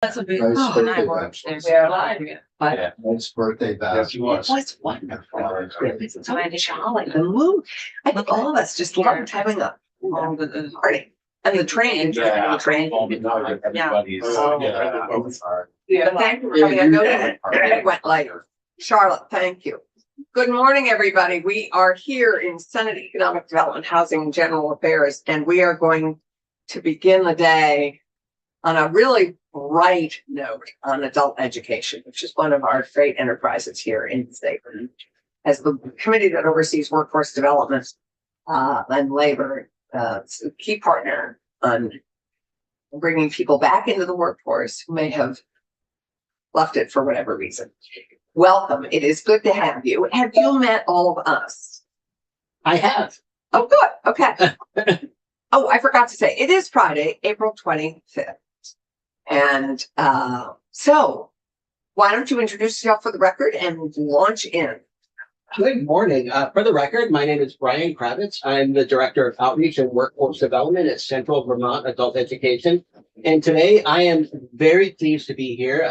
That's a big, Nice and I birthday worked there, bash. so I lied again. But Yeah. Nice birthday bash. Yes, you it was. was wonderful. It's so jolly. The mood. I think all of us just loved having a All the party. And the train, Yeah. the train. Everybody's. But thank you for coming. I know that went later. Charlotte, thank you. Good morning, everybody. We are here in Senate Economic Development, Housing and General Affairs, and we are going to begin the day on a really bright note on adult education, which is one of our great enterprises here in the state. As the committee that oversees workforce development and labor, it's a key partner on bringing people back into the workforce who may have left it for whatever reason. Welcome. It is good to have you. Have you met all of us? I have. Oh, good. Okay. Oh, I forgot to say, it is Friday, April 25th. And so why don't you introduce yourself for the record and launch in? Good morning. For the record, my name is Brian Kravitz. I'm the Director of Outreach and Workforce Development at Central Vermont Adult Education. And today I am very pleased to be here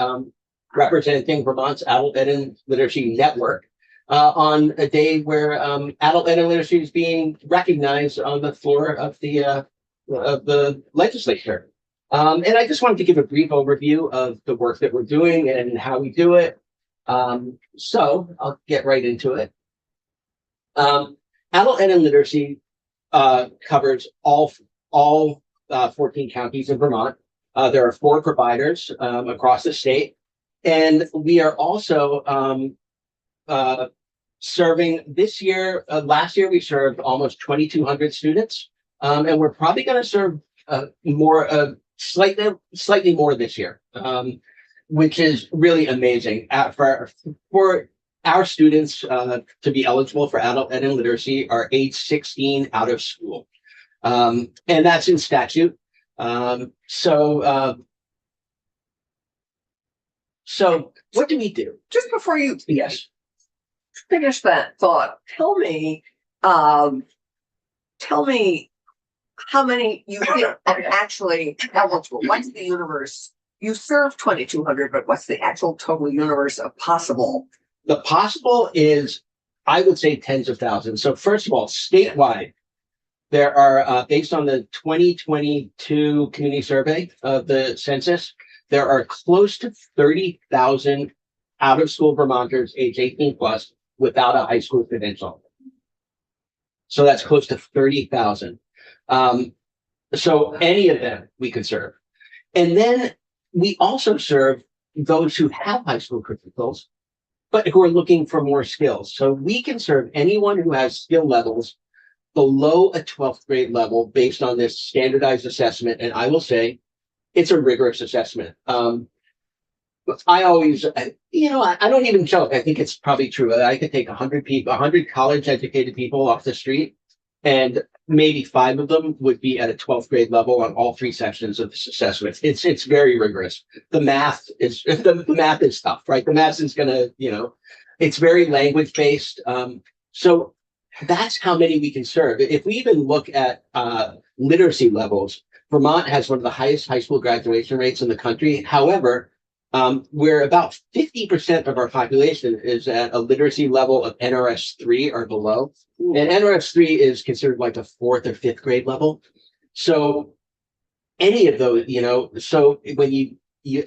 representing Vermont's Adult Ed and Literacy Network on a day where adult ed and literacy is being recognized on the floor of the legislature. And I just wanted to give a brief overview of the work that we're doing and how we do it. So I'll get right into it. Adult Ed and Literacy covers all 14 counties in Vermont. There are 4 providers across the state. And we are also serving this year. Last year, we served almost 2,200 students. And we're probably going to serve slightly more this year, which is really amazing. For our students to be eligible for adult ed and literacy are age 16 out of school. And that's in statute. So what do we do? Just before you Yes. finish that thought, tell me how many you think are actually eligible. What's the universe? You serve 2,200, but what's the actual total universe of possible? The possible is, I would say, tens of thousands. So first of all, statewide, there are, based on the 2022 community survey of the census, there are close to 30,000 out-of-school Vermonters age 18 plus without a high school credential. So that's close to 30,000. So any of them we could serve. And then we also serve those who have high school credentials, but who are looking for more skills. So we can serve anyone who has skill levels below a 12th grade level based on this standardized assessment. And I will say it's a rigorous assessment. I always, I don't even joke. I think it's probably true. I could take 100 college educated people off the street, and maybe 5 of them would be at a 12th grade level on all 3 sections of this assessment. It's very rigorous. The math is tough, right? The math is gonna, it's very language based. So that's how many we can serve. If we even look at literacy levels, Vermont has one of the highest high school graduation rates in the country. However, where about 50% of our population is at a literacy level of NRS 3 or below. And NRS 3 is considered like a 4th or 5th grade level. So any of those, so when you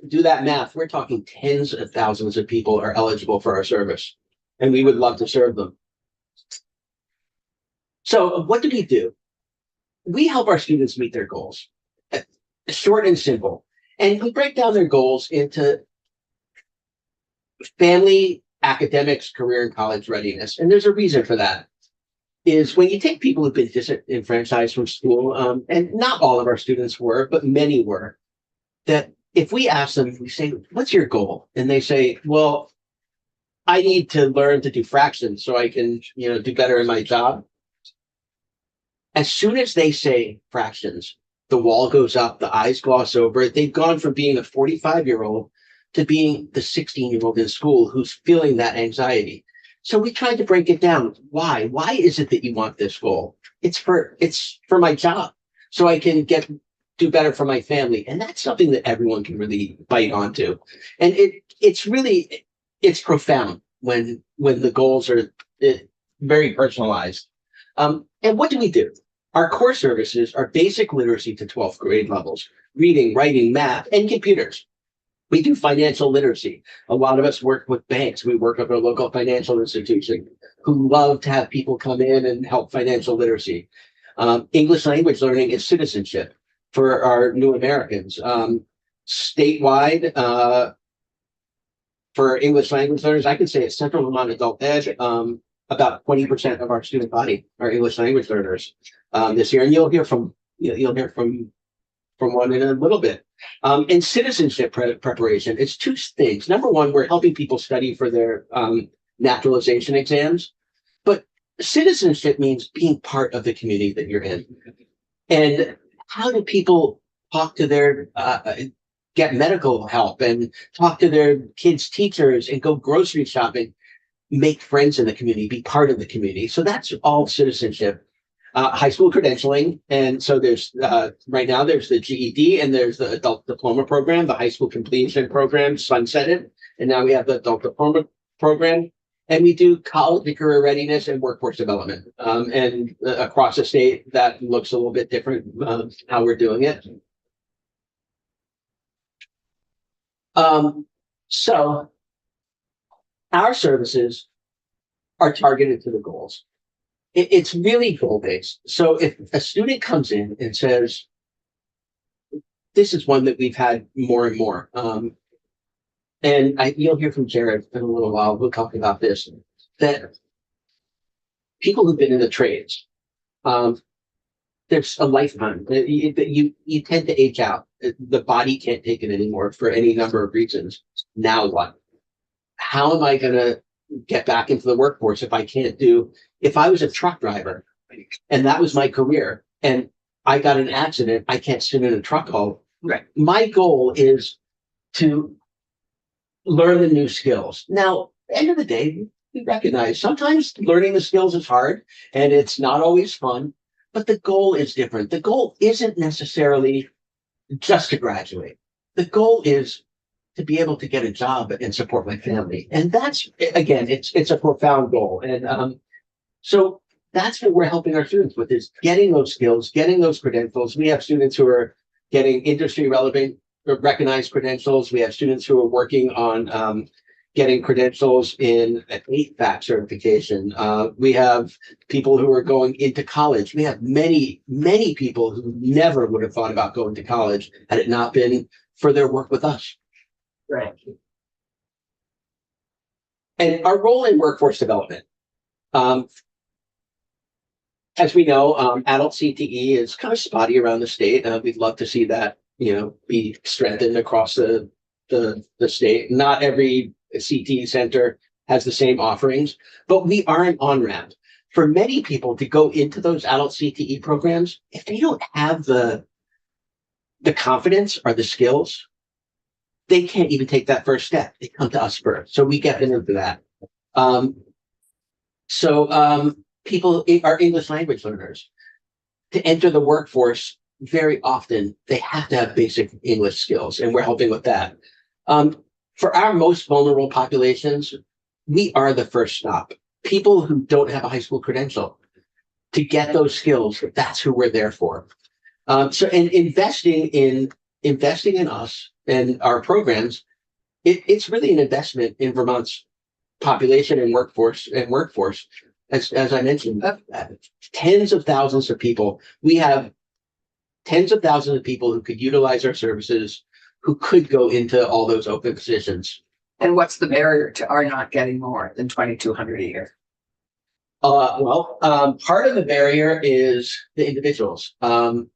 do that math, we're talking tens of thousands of people are eligible for our service, and we would love to serve them. So what do we do? We help our students meet their goals, short and simple. And we break down their goals into family, academics, career, and college readiness. And there's a reason for that. Is when you take people who've been disenfranchised from school, and not all of our students were, but many were, that if we ask them, we say, what's your goal? And they say, well, I need to learn to do fractions so I can, do better in my job. As soon as they say fractions, the wall goes up, the eyes gloss over. They've gone from being a 45-year-old to being the 16-year-old in school who's feeling that anxiety. So we tried to break it down. Why? Why is it that you want this goal? It's for my job. So I can get do better for my family. And that's something that everyone can really bite onto. And it's profound when the goals are very personalized. And what do? Our core services are basic literacy to 12th grade levels, reading, writing, math, and computers. We do financial literacy. A lot of us work with banks. We work with a local financial institution who love to have people come in and help financial literacy. English language learning is citizenship for our new Americans. Statewide, for English language learners, I can say at Central Vermont Adult Ed, about 20% of our student body are English language learners this year, and you'll hear from one in a little bit. In citizenship preparation, it's two things. Number one, we're helping people study for their naturalization exams, but citizenship means being part of the community that you're in. And how do people talk to their get medical help and talk to their kids' teachers and go grocery shopping, make friends in the community, be part of the community? So that's all citizenship. High school credentialing. And so there's right now there's the GED and there's the adult diploma program, the high school completion program sunsetted. And now we have the adult diploma program. And we do college and career readiness and workforce development. And across the state, that looks a little bit different how we're doing it. So our services are targeted to the goals. It's really goal-based. So if a student comes in and says, this is one that we've had more and more, and you'll hear from Jared in a little while, we'll talk about this, that people who've been in the trades, there's a lifetime. You tend to age out. The body can't take it anymore for any number of reasons. Now what? How am I going to get back into the workforce if I was a truck driver and that was my career and I got an accident, I can't sit in a truck hole. Right. My goal is to learn the new skills. Now, at the end of the day, we recognize sometimes learning the skills is hard and it's not always fun, but the goal is different. The goal isn't necessarily just to graduate. The goal is to be able to get a job and support my family. And that's, again, it's a profound goal. And so that's what we're helping our students with, is getting those skills, getting those credentials. We have students who are getting industry relevant, recognized credentials. We have students who are working on getting credentials in an HVAC certification. We have people who are going into college. We have many, many people who never would have thought about going to college had it not been for their work with us. Right. And our role in workforce development. As we know, adult CTE is kind of spotty around the state. We'd love to see that, be strengthened across the state. Not every CTE center has the same offerings, but we are an on-ramp for many people to go into those adult CTE programs. If they don't have the confidence or the skills, they can't even take that first step. They come to us first. So we get them into that. People are English language learners. To enter the workforce, very often they have to have basic English skills, and we're helping with that. For our most vulnerable populations, we are the first stop. People who don't have a high school credential, to get those skills, that's who we're there for. And investing in us and our programs, it's really an investment in Vermont's population and workforce. As I mentioned, tens of thousands of people. We have tens of thousands of people who could utilize our services, who could go into all those open positions. And what's the barrier to our not getting more than 2,200 a year? Part of the barrier is the individuals. A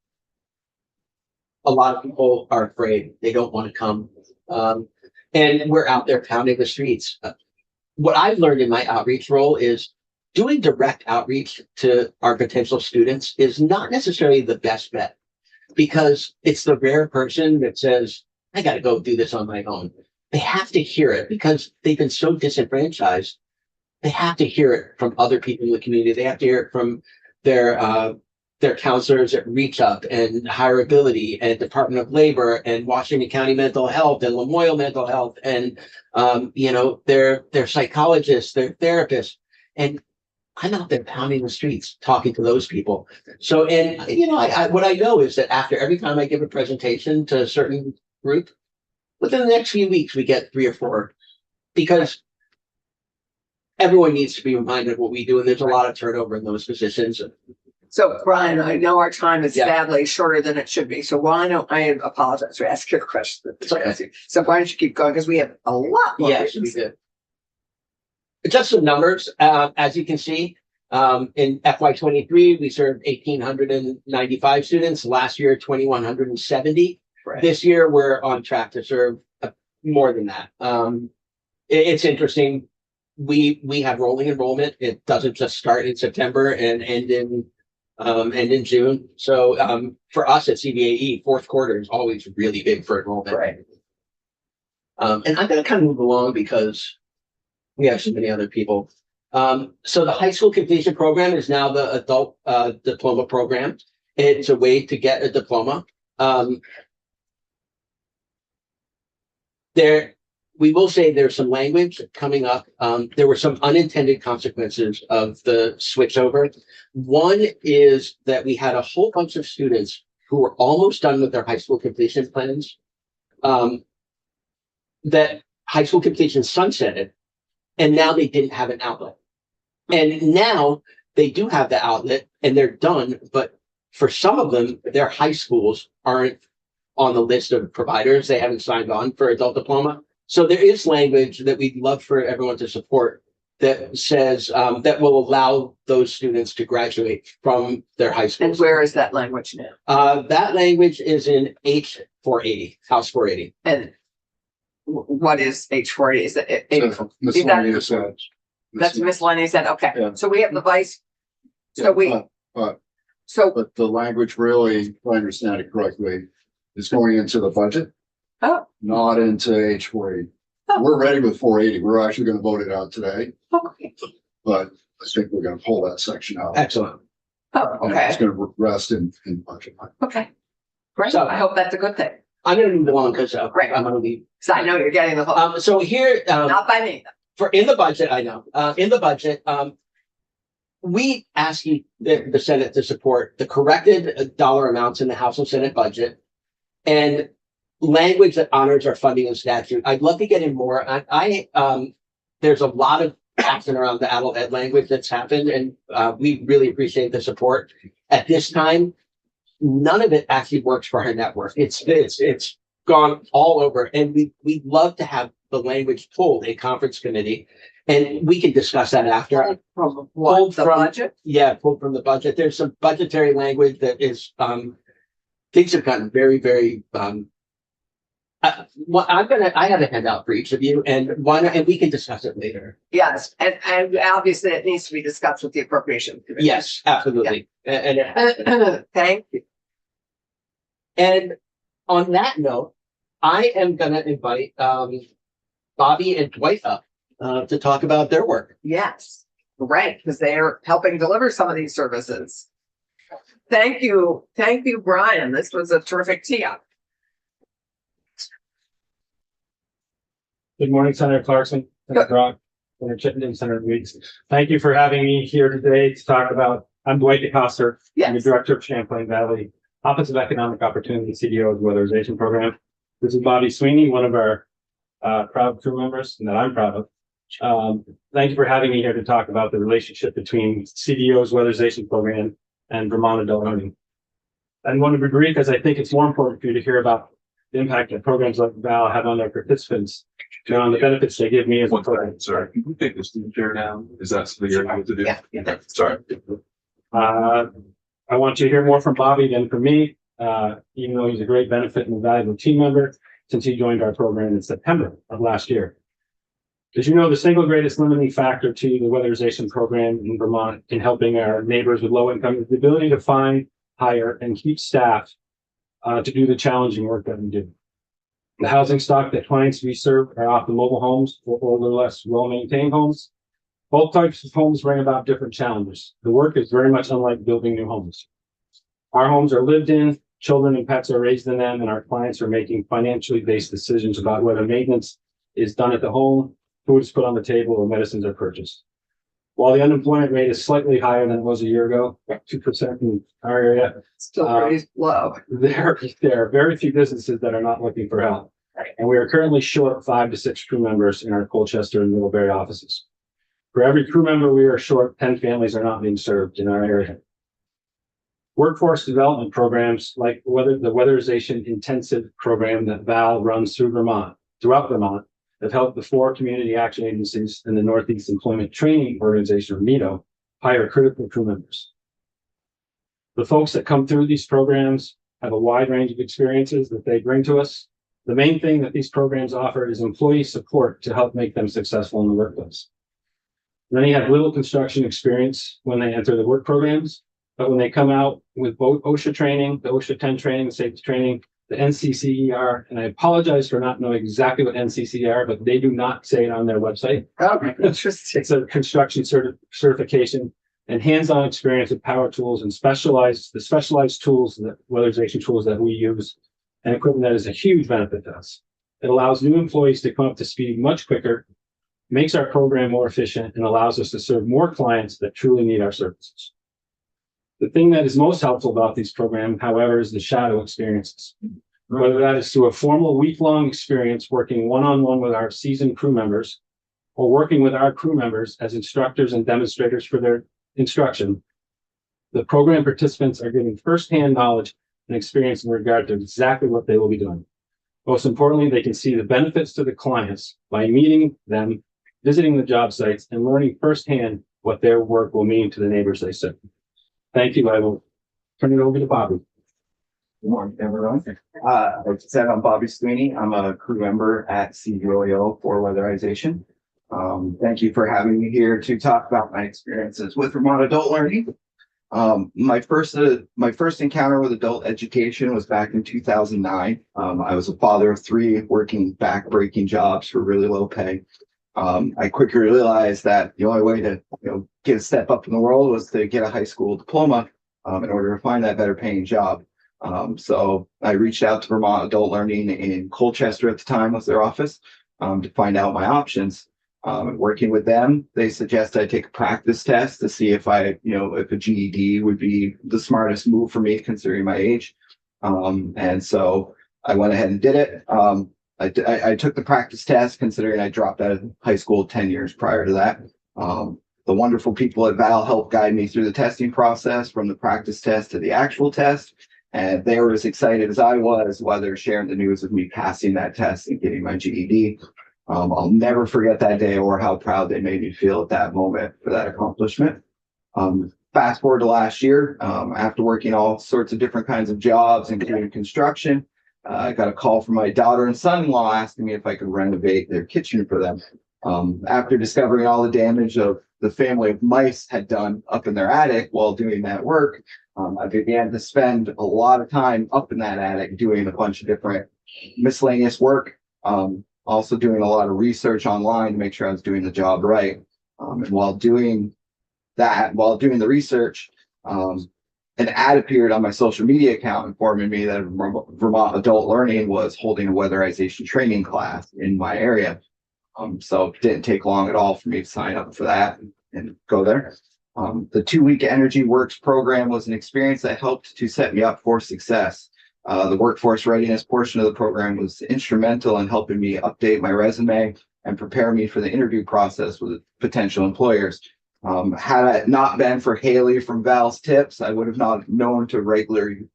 lot of people are afraid. They don't want to come. And we're out there pounding the streets. What I've learned in my outreach role is doing direct outreach to our potential students is not necessarily the best bet, because it's the rare person that says, I got to go do this on my own. They have to hear it because they've been so disenfranchised. They have to hear it from other people in the community. They have to hear it from their their counselors at Reach Up and Hireability and Department of Labor and Washington County Mental Health and Lamoille Mental Health and their psychologists, their therapists, and I'm out there pounding the streets talking to those people. So, and what I know is that after every time I give a presentation to a certain group, within the next few weeks we get 3 or 4, because everyone needs to be reminded of what we do, and there's a lot of turnover in those positions. So Brian, I know our time is Yeah. sadly shorter than it should be, so why don't I apologize for asking your question? It's okay. So why don't you keep going, because we have a lot more. Yes, we did. Just some numbers, as you can see, in FY23, we served 1,895 students. Last year, 2,170. Right. This year, we're on track to serve more than that. It's interesting. We have rolling enrollment. It doesn't just start in September and end in June. So for us at CVAE, fourth quarter is always really big for enrollment. Right. And I'm going to kind of move along because we have so many other people. So the high school completion program is now the adult diploma program. It's a way to get a diploma. We will say there's some language coming up. There were some unintended consequences of the switchover. One is that we had a whole bunch of students who were almost done with their high school completion plans. That high school completion sunsetted, and now they didn't have an outlet. And now they do have the outlet and they're done, but for some of them, their high schools aren't on the list of providers. They haven't signed on for adult diploma. So there is language that we'd love for everyone to support that says that will allow those students to graduate from their high And schools. where is that language now? That language is in H480, House 480. And what is H480? Is it? Miscellaneous ads. That's miscellaneous. Okay. Yeah. So we have the vice. So we, But so, the language really, if I understand it correctly, is going into the budget, oh, not into H 480. Oh. We're ready with 480. We're actually gonna vote it out today, okay. but I think we're gonna pull that section out. Excellent. Oh, And It's okay. gonna rest in budget. Okay. Great. So- I hope that's a good thing. I'm going to move along because Right. I'm going to leave. So I know you're getting the hook. So here, Not by me. for in the budget, I know, in the budget, we ask you, the Senate, to support the corrected dollar amounts in the House and Senate budget and language that honors our funding and statute. I'd love to get in more. There's a lot of action around the adult ed language that's happened, and we really appreciate the support. At this time, none of it actually works for our network. It's gone all over, and we'd love to have the language pulled in conference committee, and we can discuss that after. From what, Pulled the from- budget? Yeah, pulled from the budget. There's some budgetary language that is, things have gotten very, very, I have a handout for each of you, and we can discuss it later. Yes, and obviously it needs to be discussed with the appropriation committee. Yes, absolutely. And Thank you. And on that note, I am gonna invite Bobby and Dwight up to talk about their work. Yes, right, because they are helping deliver some of these services. Thank you, Brian. This was a terrific tee-up. Good morning, Senator Clarkson, Senator Brock, Senator Chittenden, Senator Weeks. Thank you for having me here today to talk about, I'm Dwight DeCoster. I'm the Yes, Director of Champlain Valley Office of Economic Opportunity, CDO of the Weatherization Program. This is Bobby Sweeney, one of our proud crew members and that I'm proud of. Thank you for having me here to talk about the relationship between CDO's Weatherization Program and Vermont Adult Learning. I want to be brief because I think it's more important for you to hear about the impact that programs like VAL have on their participants and on the benefits they give me as a One program. second, sorry, can you take this chair down? Is that something you're able to do? Yeah. Okay, sorry. I want you to hear more from Bobby than from me, even though he's a great benefit and a valuable team member since he joined our program in September of last year. As you know, the single greatest limiting factor to the weatherization program in Vermont in helping our neighbors with low income is the ability to find, hire, and keep staff to do the challenging work that we do. The housing stock that clients we serve are often mobile homes or older, less well-maintained homes. Both types of homes bring about different challenges. The work is very much unlike building new homes. Our homes are lived in, children and pets are raised in them, and our clients are making financially based decisions about whether maintenance is done at the home, food is put on the table, or medicines are purchased. While the unemployment rate is slightly higher than it was a year ago, 2% in our area, Still pretty low. there are very few businesses that are not looking for help. And we are currently short 5 to 6 crew members in our Colchester and Middlebury offices. For every crew member we are short, 10 families are not being served in our area. Workforce development programs like the weatherization intensive program that Val runs throughout Vermont have helped the 4 community action agencies and the Northeast Employment Training Organization, or NETO, hire critical crew members. The folks that come through these programs have a wide range of experiences that they bring to us. The main thing that these programs offer is employee support to help make them successful in the workplace. Many have little construction experience when they enter the work programs, but when they come out with both OSHA training, the OSHA 10 training, the safety training, the NCCER, and I apologize for not knowing exactly what NCCER, but they do not say it on their website. Oh, interesting. It's a construction certification and hands-on experience with power tools and the specialized tools, the weatherization tools that we use, and equipment that is a huge benefit to us. It allows new employees to come up to speed much quicker, makes our program more efficient, and allows us to serve more clients that truly need our services. The thing that is most helpful about these programs, however, is the shadow experiences. Whether that is through a formal week-long experience working one-on-one with our seasoned crew members, or working with our crew members as instructors and demonstrators for their instruction, the program participants are getting firsthand knowledge and experience in regard to exactly what they will be doing. Most importantly, they can see the benefits to the clients by meeting them, visiting the job sites, and learning firsthand what their work will mean to the neighbors they serve. Thank you. I will turn it over to Bobby. Good morning, everyone. Like I said, I'm Bobby Sweeney. I'm a crew member at CUOEO for weatherization. Thank you for having me here to talk about my experiences with Vermont Adult Learning. My first encounter with adult education was back in 2009. I was a father of 3 working back-breaking jobs for really low pay. I quickly realized that the only way to get a step up in the world was to get a high school diploma in order to find that better paying job. So I reached out to Vermont Adult Learning in Colchester at the time was their office to find out my options. Working with them, they suggested I take a practice test to see if if a GED would be the smartest move for me considering my age. And so I went ahead and did it. I took the practice test considering I dropped out of high school 10 years prior to that. The wonderful people at Val helped guide me through the testing process from the practice test to the actual test. And they were as excited as I was while they're sharing the news of me passing that test and getting my GED. I'll never forget that day or how proud they made me feel at that moment for that accomplishment. Fast forward to last year, after working all sorts of different kinds of jobs, including construction, I got a call from my daughter and son-in-law asking me if I could renovate their kitchen for them. After discovering all the damage of the family of mice had done up in their attic while doing that work, I began to spend a lot of time up in that attic doing a bunch of different miscellaneous work. Also doing a lot of research online to make sure I was doing the job right. And while doing the research, an ad appeared on my social media account informing me that Vermont Adult Learning was holding a weatherization training class in my area. So it didn't take long at all for me to sign up for that and go there. The 2-week Energy Works program was an experience that helped to set me up for success. The workforce readiness portion of the program was instrumental in helping me update my resume and prepare me for the interview process with potential employers. Had it not been for Haley from Val's Tips, I would have not known to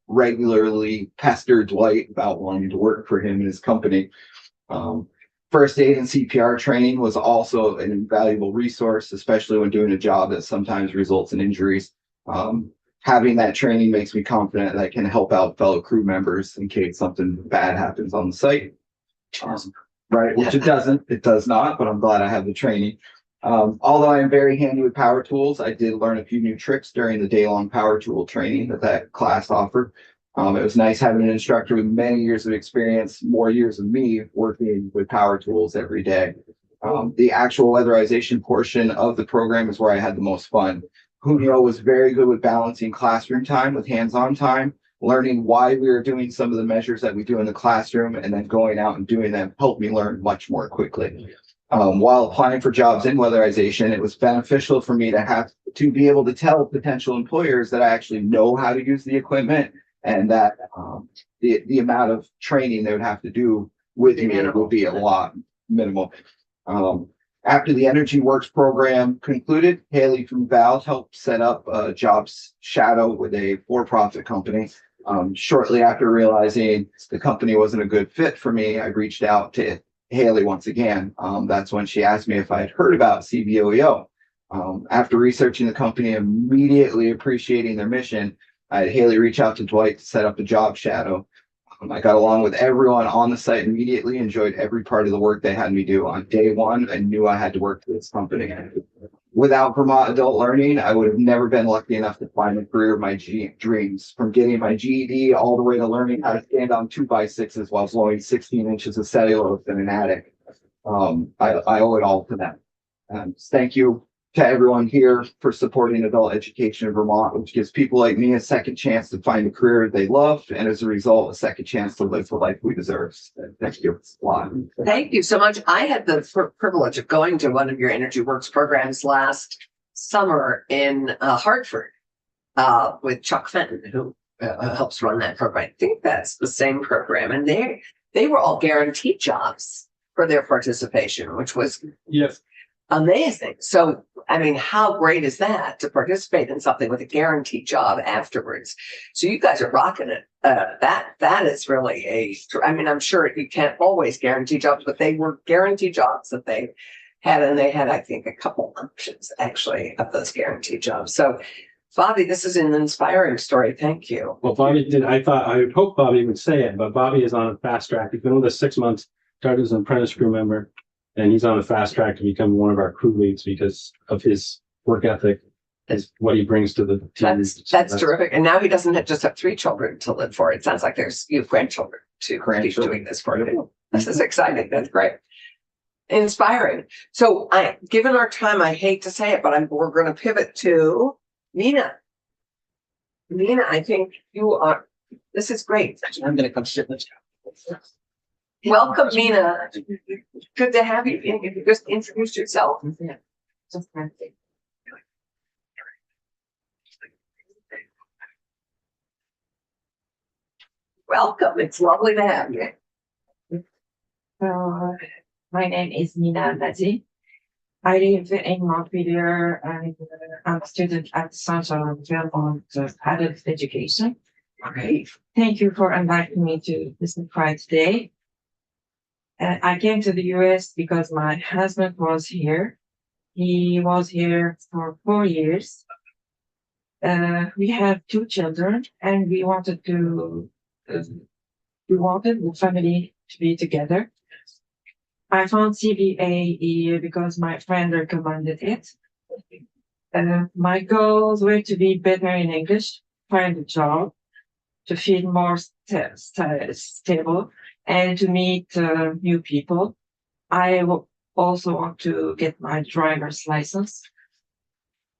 regularly pester Dwight about wanting to work for him and his company. First aid and CPR training was also an invaluable resource, especially when doing a job that sometimes results in injuries. Having that training makes me confident that I can help out fellow crew members in case something bad happens on the site. Right, which it does not, but I'm glad I have the training. Although I am very handy with power tools, I did learn a few new tricks during the day-long power tool training that class offered. It was nice having an instructor with many years of experience, more years of me working with power tools every day. The actual weatherization portion of the program is where I had the most fun. Junio was very good with balancing classroom time with hands-on time, learning why we were doing some of the measures that we do in the classroom, and then going out and doing them helped me learn much more quickly. While applying for jobs in weatherization, it was beneficial for me to be able to tell potential employers that I actually know how to use the equipment, and that the amount of training they would have to do with me will be a lot minimal. After the Energy Works program concluded, Haley from Valve helped set up a jobs shadow with a for-profit company. Shortly after realizing the company wasn't a good fit for me, I reached out to Haley once again. That's when she asked me if I had heard about CVOEO. After researching the company, immediately appreciating their mission, I had Haley reach out to Dwight to set up a job shadow. I got along with everyone on the site immediately, enjoyed every part of the work they had me do. On day one, I knew I had to work for this company. Without Vermont Adult Learning, I would have never been lucky enough to find a career of my dreams, from getting my GED all the way to learning how to stand on 2x6s while blowing 16 inches of cellulose in an attic. I owe it all to them. Thank you to everyone here for supporting adult education in Vermont, which gives people like me a second chance to find a career they love, and as a result, a second chance to live the life we deserve. Thank you. Thank you so much. I had the privilege of going to one of your Energy Works programs last summer in Hartford with Chuck Fenton, who helps run that program. I think that's the same program, and they were all guaranteed jobs for their participation, which was Yes. amazing. So, I mean, how great is that to participate in something with a guaranteed job afterwards? So you guys are rocking it. That is really I mean, I'm sure you can't always guarantee jobs, but they were guaranteed jobs that they had, and they had, I think, a couple options actually of those guaranteed jobs. So, Bobby, this is an inspiring story. Thank you. Well, Bobby did. I would hope Bobby would say it, but Bobby is on a fast track. He's been with us 6 months, started as an apprentice crew member, and he's on a fast track to become one of our crew leads because of his work ethic, is what he brings to the team. That's terrific. And now he doesn't just have 3 children to live for. It sounds like there's grandchildren to keep doing this for him. This is exciting. That's great. Inspiring. So given our time, I hate to say it, but we're going to pivot to Nina. Nina, I think this is great. I'm going to come sit with you. Welcome, Nina. Good to have you. If you just introduce yourself. Welcome. It's lovely to have you. My name is Nina Nazi. I live in Montpelier and I'm a student at Centre of Vermont Adult Education. Great. Thank you for inviting me to this Pride today. I came to the US because my husband was here. He was here for 4 years. We have 2 children, and we wanted the family to be together. I found CVA because my friend recommended it. My goals were to be better in English, find a job, to feel more stable, and to meet new people. I also want to get my driver's license.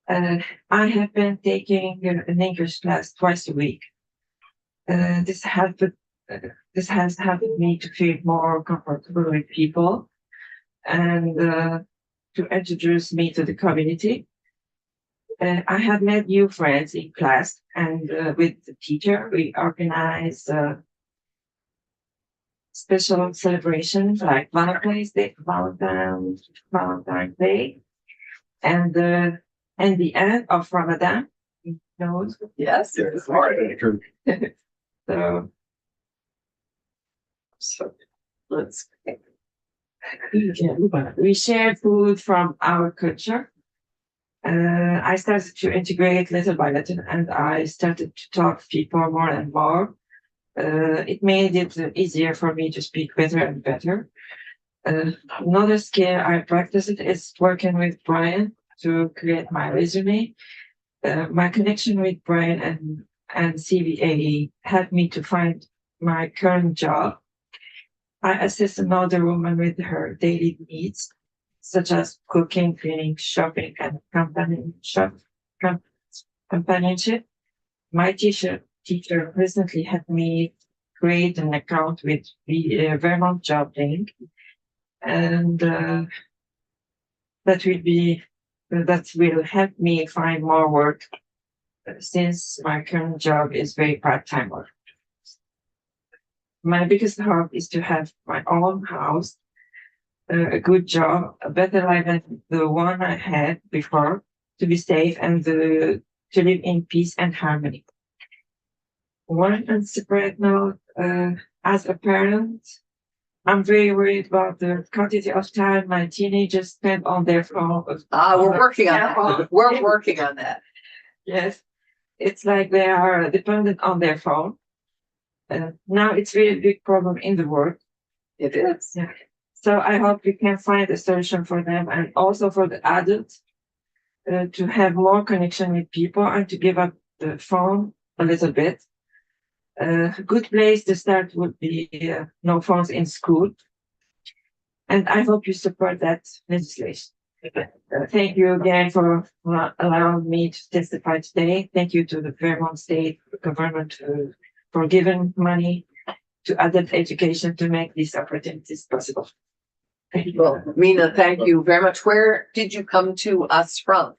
I have been taking an English class twice a week. This has helped me to feel more comfortable with people and to introduce me to the community. I have met new friends in class, and with the teacher, we organize special celebrations like Valentine's Day, Valentine's Day, and the end of Ramadan. You know? Yes, it's So let's. We share food from our culture. I started to integrate little by little, and I started to talk to people more and more. It made it easier for me to speak better and better. Another skill I practiced is working with Brian to create my resume. My connection with Brian and CVA helped me to find my current job. I assist another woman with her daily needs, such as cooking, cleaning, shopping, and companionship. My teacher recently had me create an account with the Vermont Job Link, and that will help me find more work since my current job is very part-time work. My biggest hope is to have my own house, a good job, a better life than the one I had before, to be safe and to live in peace and harmony. One and separate note, as a parent, I'm very worried about the quantity of time my teenagers spend on their phone. We're working on that. We're working on that. Yes, it's like they are dependent on their phone. Now it's really a big problem in the world. It is. Yeah. So I hope we can find a solution for them and also for the adults to have more connection with people and to give up the phone a little bit. A good place to start would be no phones in school. And I hope you support that legislation. Thank you again for allowing me to testify today. Thank you to the Vermont State government for giving money to adult education to make these opportunities possible. Thank you. Well, Mina, thank you very much. Where did you come to us from?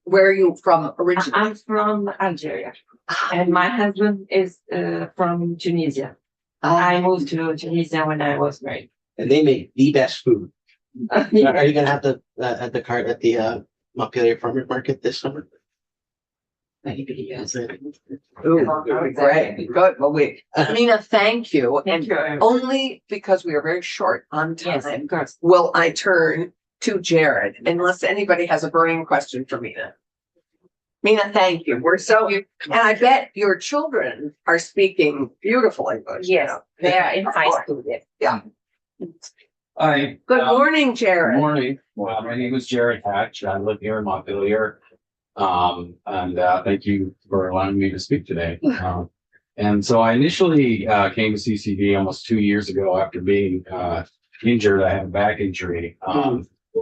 Where are you from originally? I'm from Algeria, and my husband is from Tunisia. I moved to Tunisia when I was married. And they make the best food. Are you gonna have the cart at the Montpelier Farmers Market this summer? Maybe, yes. Ooh, great, good. Well, Mina, thank you. Thank you. Only because we are very short on Yes, time of course. will I turn to Jared, unless anybody has a burning question for Mina. Mina, thank you. And I bet your children are speaking beautiful English. Yes, they are in high school. Yeah. Hi. Good morning, Jared. Good morning. Well, my name is Jared Hatch. I live here in Montpelier. Thank you for allowing me to speak today. And so I initially came to CCD almost 2 years ago after being injured. I had a back injury,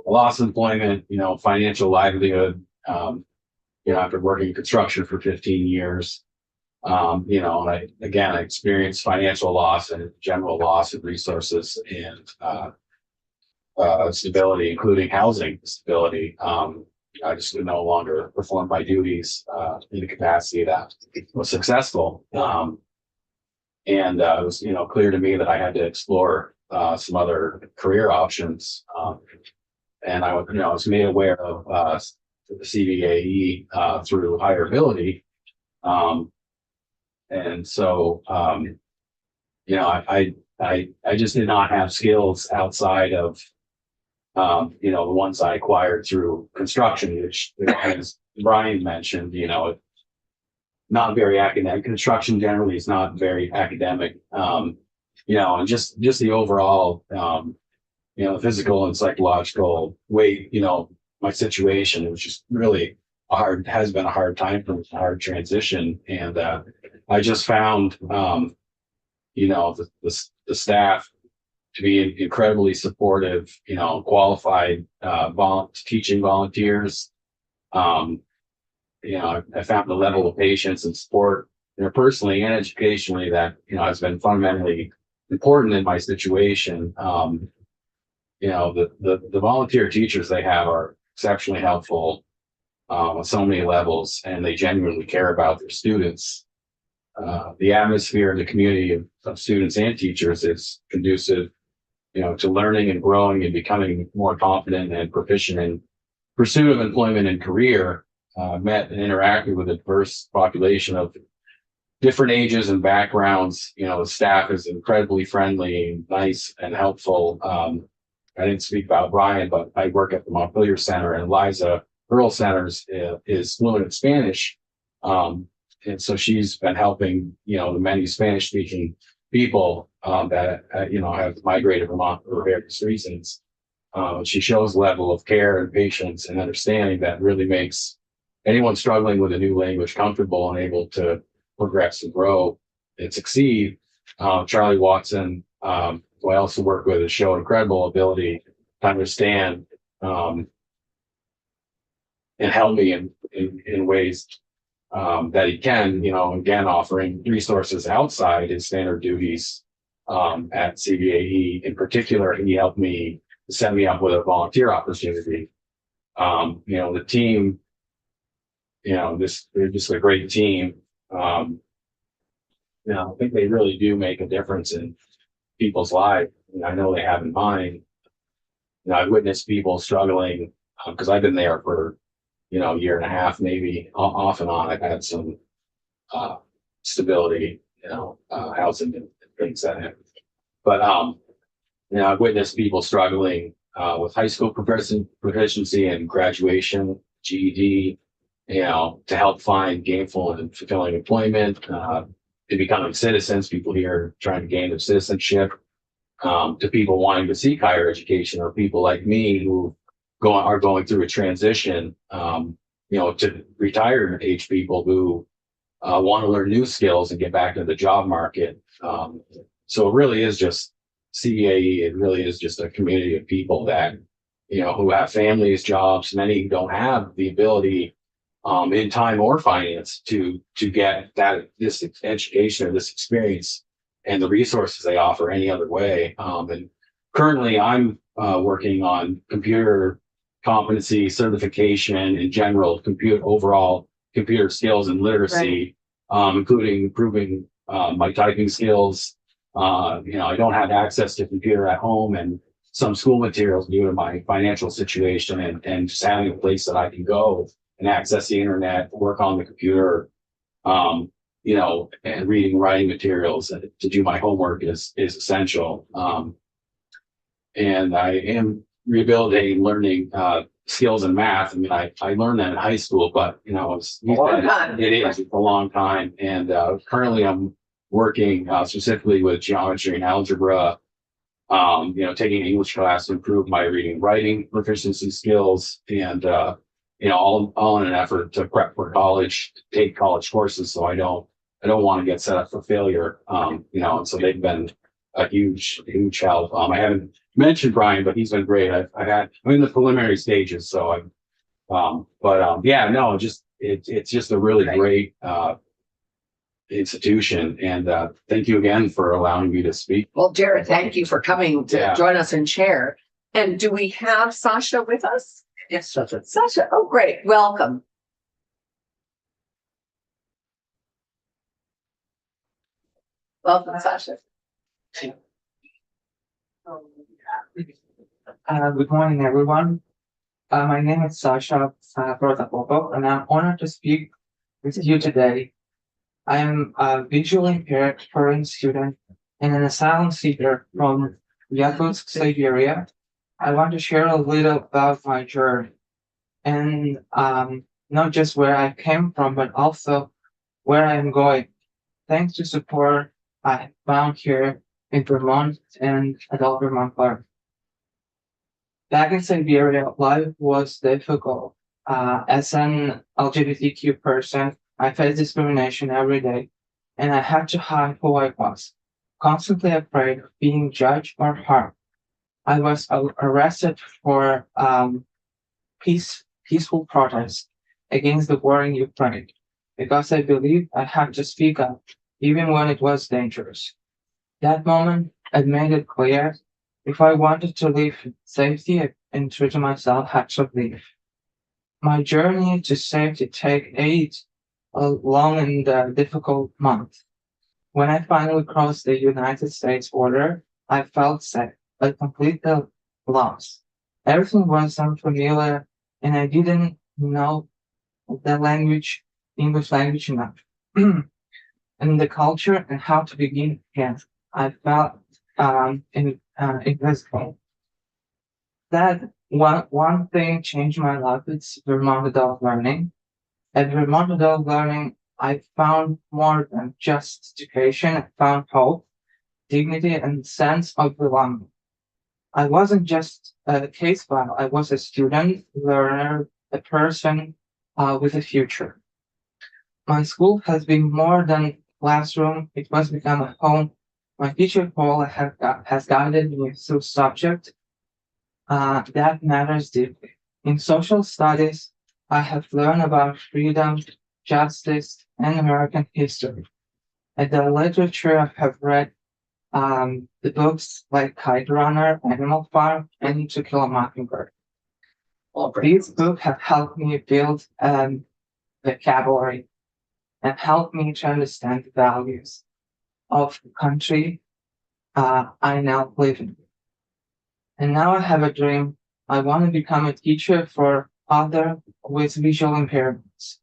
loss of employment, financial livelihood. After working in construction for 15 years, and I experienced financial loss and general loss of resources and stability, including housing stability. I just could no longer perform my duties in the capacity that was successful. It was, clear to me that I had to explore some other career options. And I was made aware of the CBAE through Higher Ability. I just did not have skills outside of the ones I acquired through construction, which, as Brian mentioned, not very academic. Construction generally is not very academic. And just the overall, physical and psychological weight, my situation, which is really has been a hard time for me, a hard transition. And I just found, the staff to be incredibly supportive, qualified teaching volunteers. I found the level of patience and support, personally and educationally, that has been fundamentally important in my situation. The volunteer teachers they have are exceptionally helpful on so many levels, and they genuinely care about their students. The atmosphere in the community of students and teachers is conducive, to learning and growing and becoming more confident and proficient in pursuit of employment and career. Met and interacted with a diverse population of different ages and backgrounds. The staff is incredibly friendly, nice, and helpful. I didn't speak about Brian, but I work at the Montpelier Center, and Liza Earl Centers is fluent in Spanish. And so she's been helping, the many Spanish speaking people that, have migrated to Vermont for various reasons. She shows a level of care and patience and understanding that really makes anyone struggling with a new language comfortable and able to progress and grow and succeed. Charlie Watson, who I also work with, has shown incredible ability to understand and help me in ways that he can, again, offering resources outside his standard duties at CBAE. In particular, he helped me set me up with a volunteer opportunity. The team, they're just a great team. I think they really do make a difference in people's lives. I know they have in mine. I've witnessed people struggling because I've been there for, a year and a half, maybe off and on. I've had some stability, housing and things that happen. But, I've witnessed people struggling with high school proficiency and graduation, GED, to help find gainful and fulfilling employment, to becoming citizens, people here trying to gain their citizenship, to people wanting to seek higher education, or people like me who are going through a transition, to retired age people who want to learn new skills and get back into the job market. So it really is just CBAE. It really is just a community of people that, who have families, jobs. Many don't have the ability in time or finance to get this education or this experience and the resources they offer any other way. And currently I'm working on computer competency certification in general, overall computer skills and literacy, including improving my typing skills. I don't have access to computer at home and some school materials due to my financial situation, and just having a place that I can go and access the internet, work on the computer, and reading, writing materials to do my homework is essential. And I am rehabilitating learning skills in math. I learned that in high school, but it is a long time. And currently I'm working specifically with geometry and algebra, taking English class to improve my reading and writing proficiency skills, and all in an effort to prep for college, take college courses, so I don't want to get set up for failure. And so they've been a huge help. I haven't mentioned Brian, but he's been great. I'm in the preliminary stages, so it's just a really great institution. And thank you again for allowing me to speak. Well, Jared, thank you for coming to join us and share. And do we have Sasha with us? Yes, Sasha. Sasha, oh great, welcome. Welcome, Sasha. Good morning, everyone. My name is Sasha Protopopov, and I'm honored to speak with you today. I am a visually impaired foreign student and an asylum seeker from Yakutsk, Siberia. I want to share a little about my journey, and not just where I came from, but also where I'm going, thanks to support I found here in Vermont and Adult Vermont Park. Back in Siberia, life was difficult. As an LGBTQ person, I faced discrimination every day, and I had to hide who I was, constantly afraid of being judged or harmed. I was arrested for peaceful protest against the war in Ukraine because I believed I had to speak up, even when it was dangerous. That moment, it made it clear if I wanted to live in safety and true to myself, I had to leave. My journey to safety took 8 long and difficult months. When I finally crossed the United States border, I felt safe, but completely lost. Everything was unfamiliar, and I didn't know the language, English language enough. And the culture and how to begin again. I felt invisible. That one thing changed my life. It's Vermont Adult Learning. At Vermont Adult Learning, I found more than just education. I found hope, dignity, and sense of belonging. I wasn't just a case file. I was a student, learner, a person with a future. My school has been more than classroom. It must become a home. My teacher Paul has guided me through subject that matters deeply. In social studies, I have learned about freedom, justice, and American history. And the literature I have read the books like Kite Runner, Animal Farm, and To Kill a Mockingbird. These books have helped me build vocabulary and helped me to understand the values of the country I now live in. And now I have a dream. I want to become a teacher for others with visual impairments.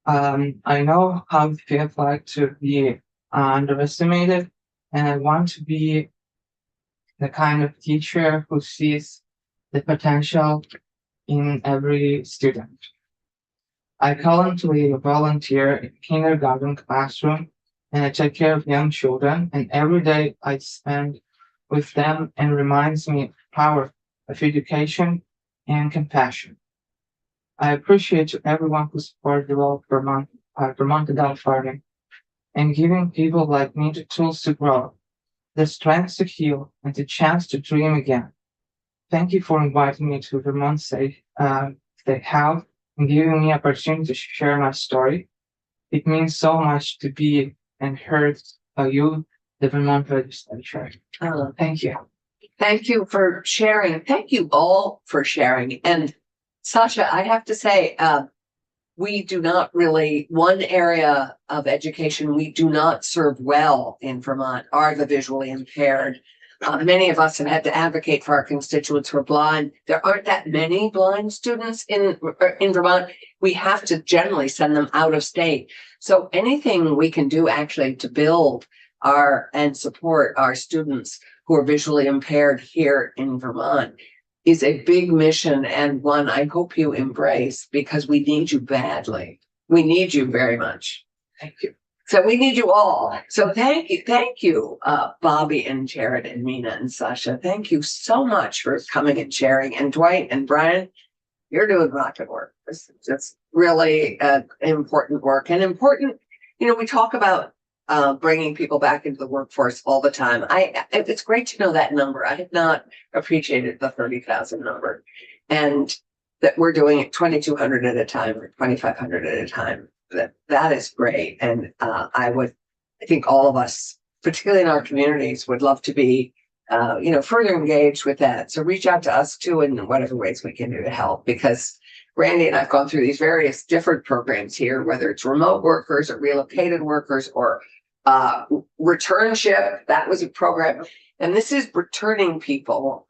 I know how it feels like to be underestimated, and I want to be the kind of teacher who sees the potential in every student. I currently volunteer in kindergarten classroom, and I take care of young children, and every day I spend with them and reminds me of the power of education and compassion. I appreciate to everyone who supports Vermont Adult Farming and giving people like me the tools to grow, the strength to heal, and the chance to dream again. Thank you for inviting me to Vermont State House and giving me opportunity to share my story. It means so much to be and heard by you, the Vermont Legislature. Thank you. Thank you for sharing. Thank you all for sharing. And Sasha, I have to say, we do not really, one area of education we do not serve well in Vermont are the visually impaired. Many of us have had to advocate for our constituents who are blind. There aren't that many blind students in Vermont. We have to generally send them out of state. So anything we can do actually to build and support our students who are visually impaired here in Vermont is a big mission, and one I hope you embrace, because we need you badly. We need you very much. Thank you. So we need you all. So thank you, Bobby and Jared and Mina and Sasha. Thank you so much for coming and sharing. And Dwight and Brian, you're doing lots of work. This is just really important work, and important. We talk about bringing people back into the workforce all the time. It's great to know that number. I have not appreciated the 30,000 number, and that we're doing it 2,200 at a time or 2,500 at a time. That is great. And I think all of us, particularly in our communities, would love to be, further engaged with that. So reach out to us too in whatever ways we can do to help, because Randy and I've gone through these various different programs here, whether it's remote workers or relocated workers or returnship. That was a program. And this is returning people.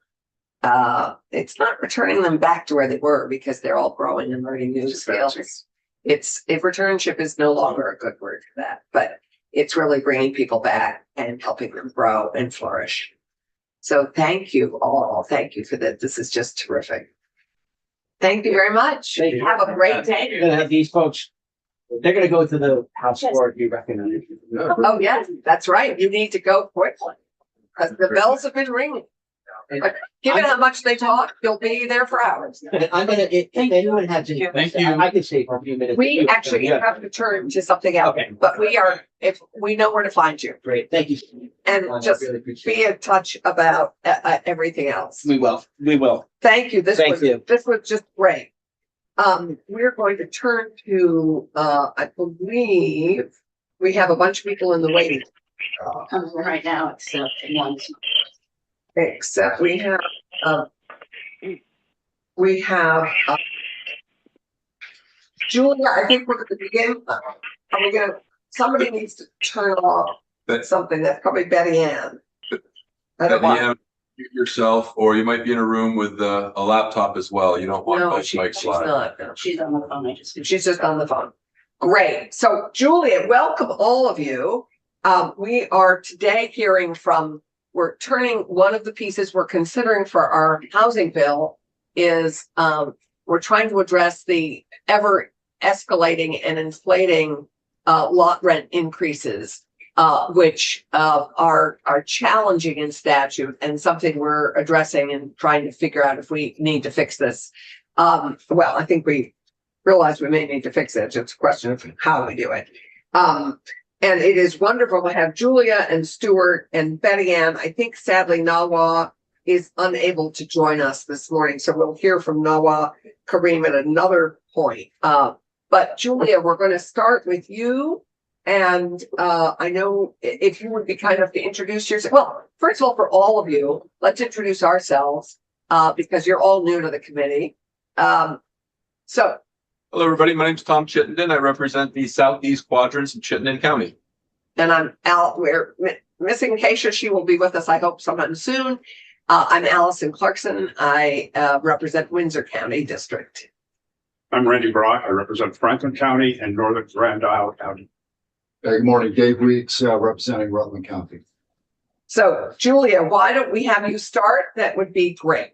It's not returning them back to where they were, because they're all growing and learning new skills. If returnship is no longer a good word for that, but it's really bringing people back and helping them grow and flourish. So thank you all. Thank you for that. This is just terrific. Thank you very much. Have a great day. You're gonna have these folks, they're gonna go to the house floor to be recognized. Oh, yes, that's right. You need to go quickly, because the bells have been ringing. But given how much they talk, you'll be there for hours. I'm gonna, if anyone has any questions, I can stay for a few minutes. We actually have to turn to something else, Okay. but if we know where to find you, Great, thank you. and I just really appreciate be in touch about everything else. We will. Thank you. This Thank you. was just great. We're going to turn to, I believe we have a bunch of people in the waiting. Right now, except one. Except we have Julia, I think we're going to begin. Somebody needs to turn off something. That's probably Betty Ann. I don't want. Betty Ann, mute yourself, or you might be in a room with a laptop as well. You don't want No, both she's mics live. not. No. She's on the phone. She's just on the phone. Great. So Julia, welcome all of you. We are today hearing from, we're turning one of the pieces we're considering for our housing bill is we're trying to address the ever escalating and inflating lot rent increases, which are challenging in statute and something we're addressing and trying to figure out if we need to fix this. Well, I think we realize we may need to fix it. It's just a question of how we do it. And it is wonderful to have Julia and Stuart and Betty Ann. I think sadly Nawa is unable to join us this morning, so we'll hear from Noah Kareem at another point. But Julia, we're going to start with you. And I know if you would be kind enough to introduce yourself. Well, first of all, for all of you, let's introduce ourselves because you're all new to the committee. So, Hello, everybody. My name's Tom Chittenden. I represent the southeast quadrants of Chittenden County. and I'm Al. We're missing Keisha. She will be with us, I hope, sometime soon. I'm Allison Clarkson. I represent Windsor County District. I'm Randy Brock. I represent Franklin County and Northern Grand Isle County. Good morning, Dave Weeks, representing Rutland County. So, Julia, why don't we have you start? That would be great.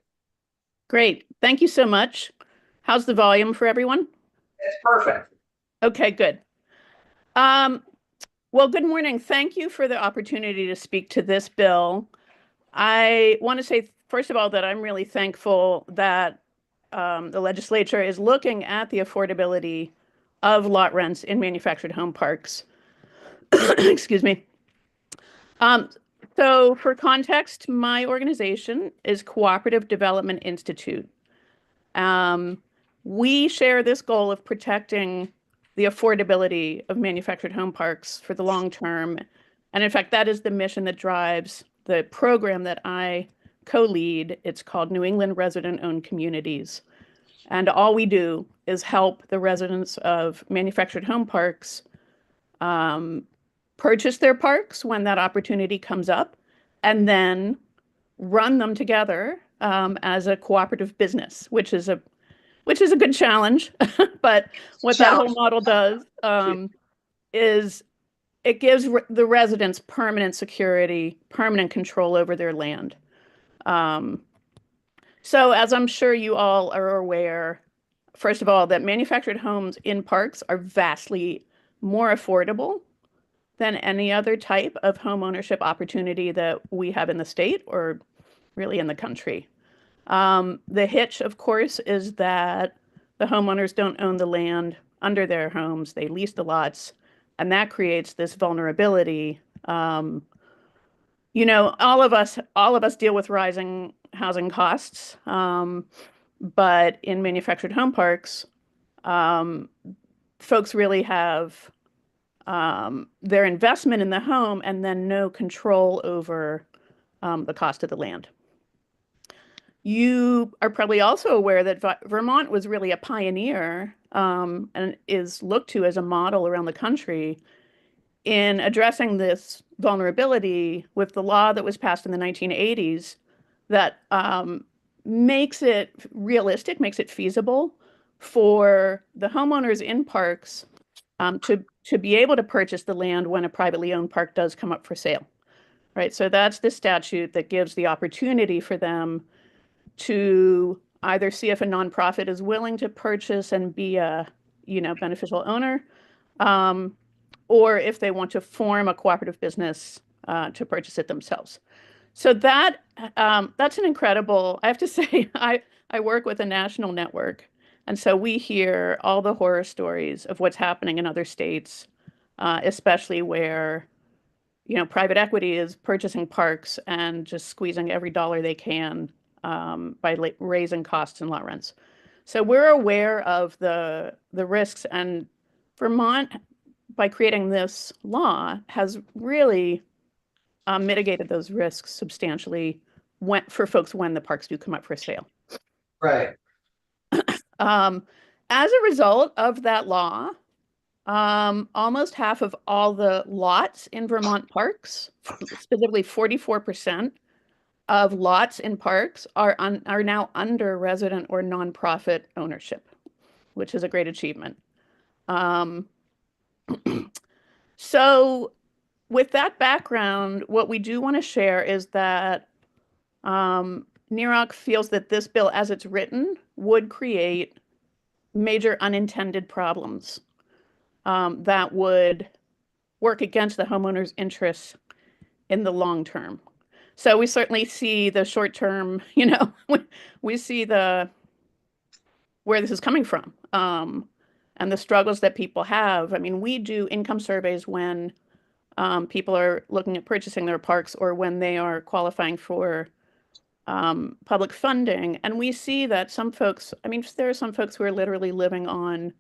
Great. Thank you so much. How's the volume for everyone? It's perfect. Okay, good. Well, good morning. Thank you for the opportunity to speak to this bill. I want to say, first of all, that I'm really thankful that the legislature is looking at the affordability of lot rents in manufactured home parks. Excuse me. So for context, my organization is Cooperative Development Institute. We share this goal of protecting the affordability of manufactured home parks for the long term. And in fact, that is the mission that drives the program that I co-lead. It's called New England Resident-Owned Communities. And all we do is help the residents of manufactured home parks purchase their parks when that opportunity comes up, and then run them together as a cooperative business, which is a good challenge. But what that whole model does is it gives the residents permanent security, permanent control over their land. So as I'm sure you all are aware, first of all, that manufactured homes in parks are vastly more affordable than any other type of home ownership opportunity that we have in the state or really in the country. The hitch, of course, is that the homeowners don't own the land under their homes. They lease the lots, and that creates this vulnerability. You know, all of us deal with rising housing costs, but in manufactured home parks, folks really have their investment in the home and then no control over the cost of the land. You are probably also aware that Vermont was really a pioneer and is looked to as a model around the country in addressing this vulnerability with the law that was passed in the 1980s that makes it realistic, makes it feasible for the homeowners in parks to be able to purchase the land when a privately owned park does come up for sale, right? So that's the statute that gives the opportunity for them to either see if a nonprofit is willing to purchase and be a, beneficial owner, or if they want to form a cooperative business to purchase it themselves. So that's an incredible, I have to say, I work with a national network. And so we hear all the horror stories of what's happening in other states, especially where, private equity is purchasing parks and just squeezing every dollar they can by raising costs and lot rents. So we're aware of the risks, and Vermont, by creating this law, has really mitigated those risks substantially for folks when the parks do come up for sale. Right. As a result of that law, almost half of all the lots in Vermont parks, specifically 44% of lots in parks are now under resident or nonprofit ownership, which is a great achievement. So with that background, what we do want to share is that NEROC feels that this bill, as it's written, would create major unintended problems that would work against the homeowner's interests in the long term. So we certainly see the short term, we see where this is coming from and the struggles that people have. I mean, we do income surveys when people are looking at purchasing their parks or when they are qualifying for public funding. And we see that some folks, I mean, there are some folks who are literally living on,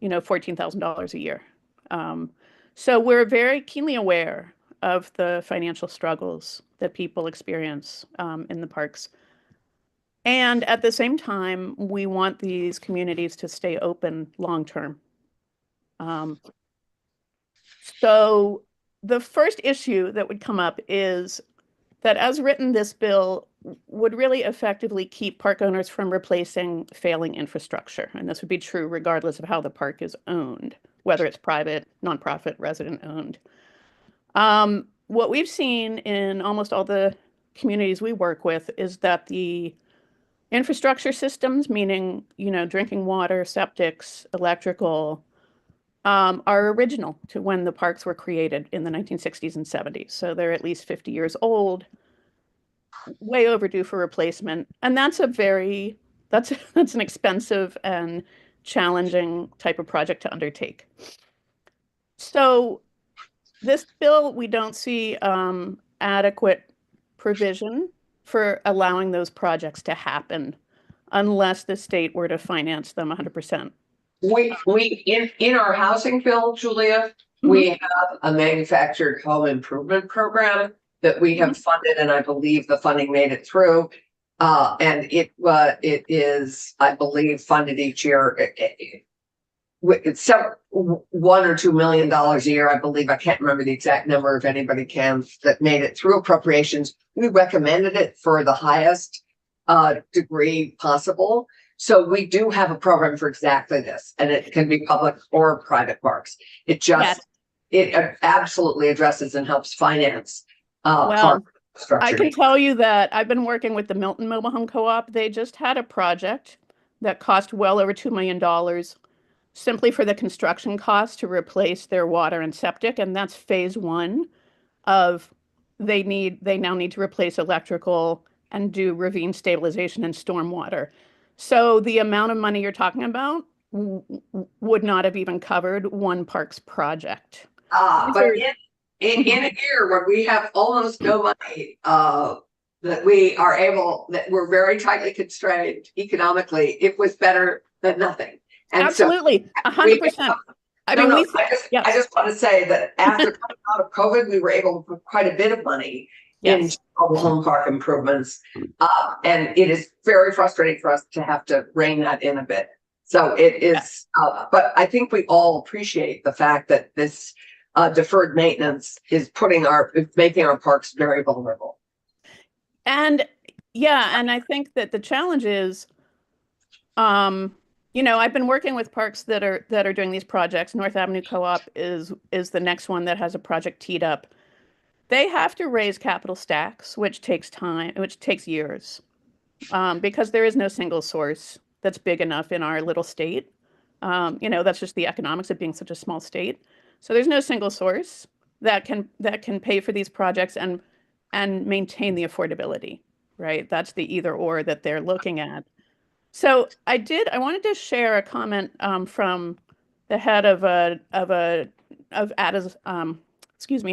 $14,000 a year. So we're very keenly aware of the financial struggles that people experience in the parks. And at the same time, we want these communities to stay open long-term. So the first issue that would come up is that as written, this bill would really effectively keep park owners from replacing failing infrastructure. And this would be true regardless of how the park is owned, whether it's private, nonprofit, resident owned. What we've seen in almost all the communities we work with is that the infrastructure systems, meaning, drinking water, septics, electrical, are original to when the parks were created in the 1960s and 70s. So they're at least 50 years old, way overdue for replacement. And that's that's an expensive and challenging type of project to undertake. So this bill, we don't see adequate provision for allowing those projects to happen unless the state were to finance them 100%. In our housing bill, Julia, we have a manufactured home improvement program that we have funded, and I believe the funding made it through. And it is, I believe, funded each year. It's $1 or $2 million a year, I believe. I can't remember the exact number. If anybody can, that made it through appropriations. We recommended it for the highest degree possible. So we do have a program for exactly this, and it can be public or private parks. It absolutely addresses and helps finance park structure. I can tell you that I've been working with the Milton Mobile Home Co-op. They just had a project that cost well over $2 million simply for the construction costs to replace their water and septic, and that's phase one of they now need to replace electrical and do ravine stabilization and stormwater. So the amount of money you're talking about would not have even covered one parks project. But in a year where we have almost no money, that we're very tightly constrained economically, it was better than nothing. And absolutely, 100%. I just want to say that after coming out of COVID, we were able to put quite a bit of money into mobile home park improvements. And it is very frustrating for us to have to rein that in a bit. So it is, but I think we all appreciate the fact that this deferred maintenance is making our parks very vulnerable. And I think that the challenge is, I've been working with parks that are doing these projects. North Avenue Co-op is the next one that has a project teed up. They have to raise capital stacks, which takes time, which takes years, because there is no single source that's big enough in our little state. That's just the economics of being such a small state. So there's no single source that can pay for these projects and maintain the affordability, right? That's the either or that they're looking at. So I wanted to share a comment from the head of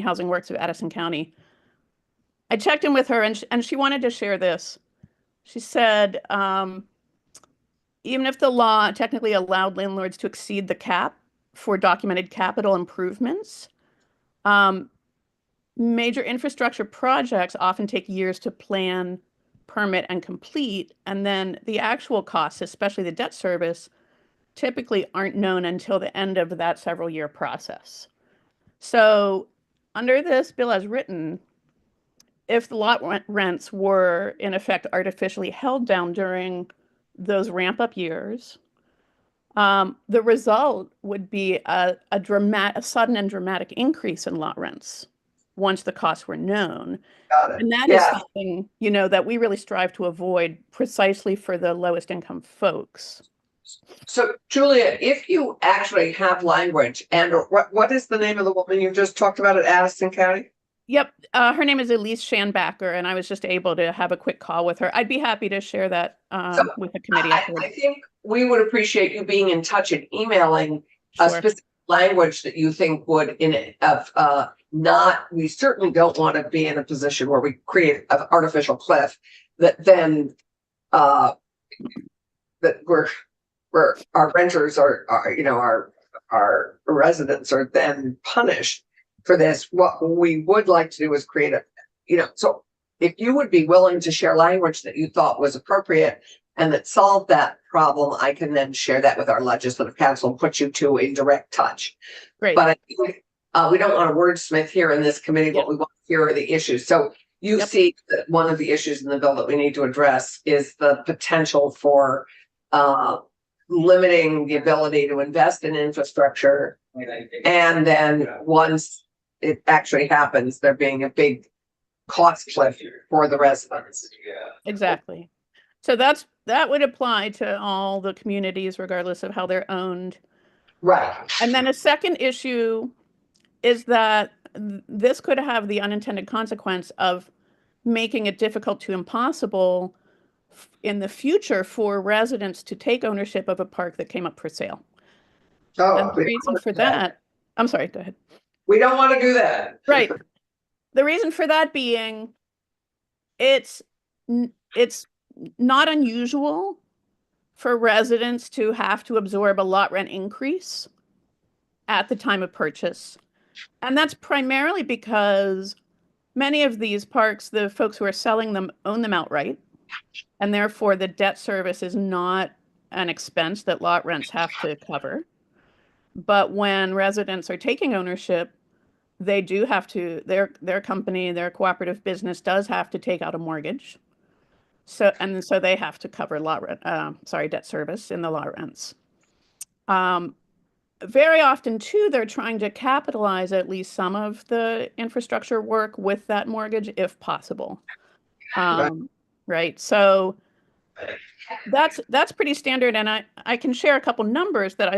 Housing Works of Addison County. I checked in with her and she wanted to share this. She said, even if the law technically allowed landlords to exceed the cap for documented capital improvements, major infrastructure projects often take years to plan, permit, and complete. And then the actual costs, especially the debt service, typically aren't known until the end of that several-year process. So under this bill as written, if the lot rents were in effect artificially held down during those ramp-up years, the result would be a sudden and dramatic increase in lot rents once the costs were known. And that is something, that we really strive to avoid precisely for the lowest income folks. So Julia, if you actually have language, and what is the name of the woman you just talked about at Addison County? Yep. Her name is Elise Schanbacker, and I was just able to have a quick call with her. I'd be happy to share that with the committee. I think we would appreciate you being in touch and emailing a specific language that you think would we certainly don't want to be in a position where we create an artificial cliff that then, that our renters are, you know, our residents are then punished for this. What we would like to do is create a, you know, so if you would be willing to share language that you thought was appropriate and that solved that problem, I can then share that with our legislative council and put you two in direct touch. Great. But I think, we don't want to wordsmith here in this committee, Yep. but we want to hear the issues. So you Yep. see that one of the issues in the bill that we need to address is the potential for limiting the ability to invest in infrastructure. And then once it actually happens, there being a big cost cliff for the residents. Exactly. So that would apply to all the communities, regardless of how they're owned. Right. And then a second issue is that this could have the unintended consequence of making it difficult to impossible in the future for residents to take ownership of a park that came up for sale. And the reason for that, I'm sorry, go ahead. We don't want to do that. Right. The reason for that being, it's not unusual for residents to have to absorb a lot rent increase at the time of purchase. And that's primarily because many of these parks, the folks who are selling them own them outright. And therefore the debt service is not an expense that lot rents have to cover. But when residents are taking ownership, they do have to, their company, their cooperative business does have to take out a mortgage. So they have to cover debt service in the lot rents. Very often too, they're trying to capitalize at least some of the infrastructure work with that mortgage if possible. Right. So that's pretty standard. And I can share a couple numbers that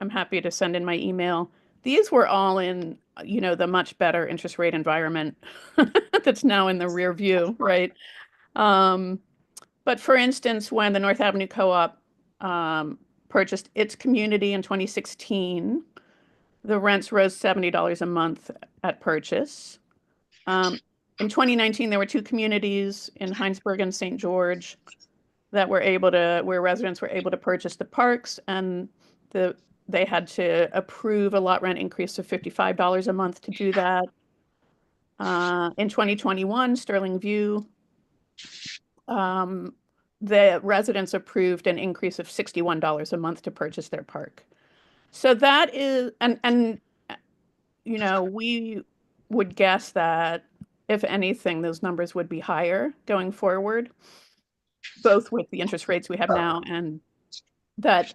I'm happy to send in my email. These were all in, you know, the much better interest rate environment that's now in the rear view, right? But for instance, when the North Avenue Co-op purchased its community in 2016, the rents rose $70 a month at purchase. In 2019, there were two communities in Heinsberg and St. George that where residents were able to purchase the parks, and they had to approve a lot rent increase of $55 a month to do that. In 2021, Sterling View, the residents approved an increase of $61 a month to purchase their park. So that is, and you know, we would guess that if anything, those numbers would be higher going forward, both with the interest rates we have now and that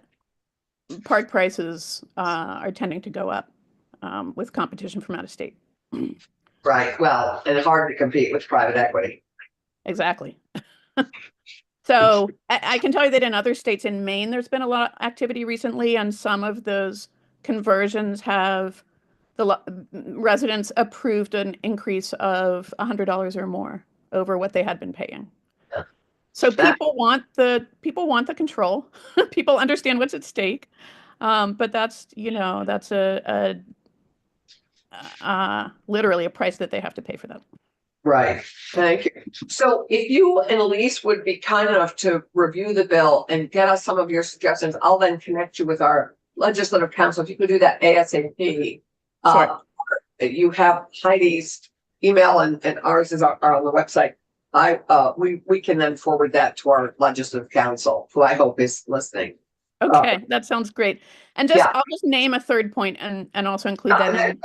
park prices are tending to go up with competition from out of state. Right. Well, and it's hard to compete with private equity. Exactly. So I can tell you that in other states, in Maine, there's been a lot of activity recently, and some of those conversions have residents approved an increase of $100 or more over what they had been paying. So people want the control. People understand what's at stake, but that's, you know, that's literally a price that they have to pay for that. Right. Thank you. So if you and Elise would be kind enough to review the bill and get us some of your suggestions, I'll then connect you with our legislative council. If you could do that ASAP. Sure. You have Heidi's email and ours are on the website. We can then forward that to our legislative council, who I hope is listening. Okay, that sounds great. And I'll just name a third point and also include that in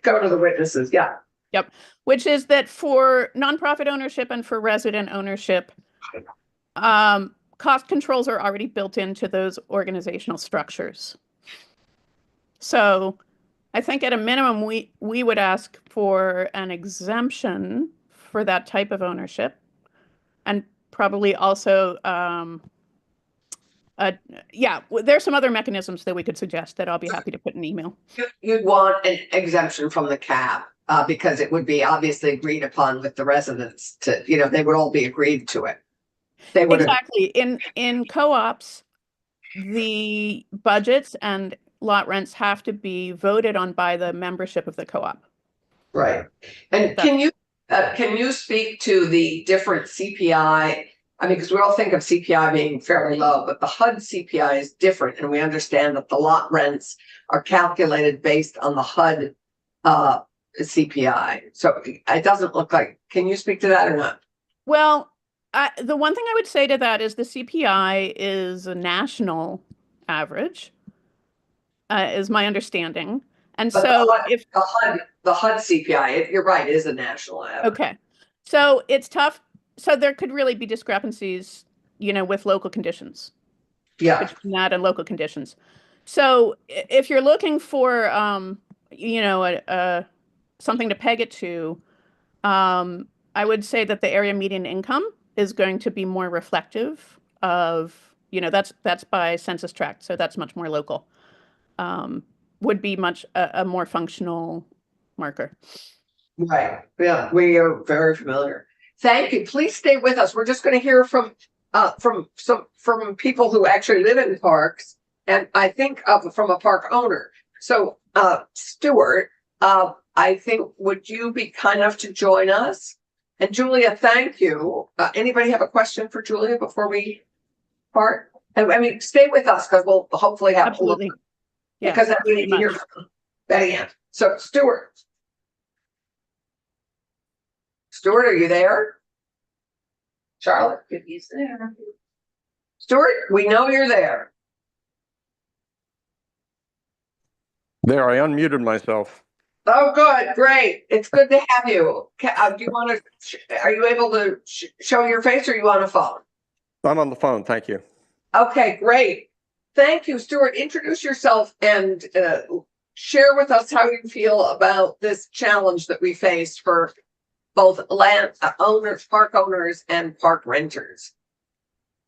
go to the witnesses. Yeah. Yep. Which is that for nonprofit ownership and for resident ownership, cost controls are already built into those organizational structures. So I think at a minimum, we would ask for an exemption for that type of ownership, and probably also, there's some other mechanisms that we could suggest that I'll be happy to put in email. You'd want an exemption from the cap. Because it would be obviously agreed upon with the residents to, you know, they would all be agreed to it. They would exactly. In co-ops, the budgets and lot rents have to be voted on by the membership of the co-op. Right. And can you Can you speak to the different CPI? I mean, because we all think of CPI being fairly low, but the HUD CPI is different, and we understand that the lot rents are calculated based on the HUD CPI. So it doesn't look like. Can you speak to that or not? Well, the one thing I would say to that is the CPI is a national average, is my understanding. And But so if the HUD CPI, you're right, is a national average. okay, so it's tough. So there could really be discrepancies, with local conditions. Yeah. Between that and local conditions. So if you're looking for, something to peg it to, I would say that the area median income is going to be more reflective of, that's by census tract, so that's much more local. Would be much a more functional marker. Right. Yeah, we are very familiar. Thank you. Please stay with us. We're just going to hear from people who actually live in parks, and I think from a park owner. So, Stuart, I think, would you be kind enough to join us? And Julia, thank you. Anybody have a question for Julia before we part? I mean, stay with us because we'll hopefully have Absolutely. Yeah, because we need to hear from Betty Ann. So, Stuart, are you there? Charlotte, if he's there. Stuart, we know you're there. There, I unmuted myself. Oh, good, great. It's good to have you. Do you want to? Are you able to show your face, or you on a phone? I'm on the phone. Thank you. Okay, great. Thank you, Stuart. Introduce yourself and share with us how you feel about this challenge that we face for both land owners, park owners, and park renters.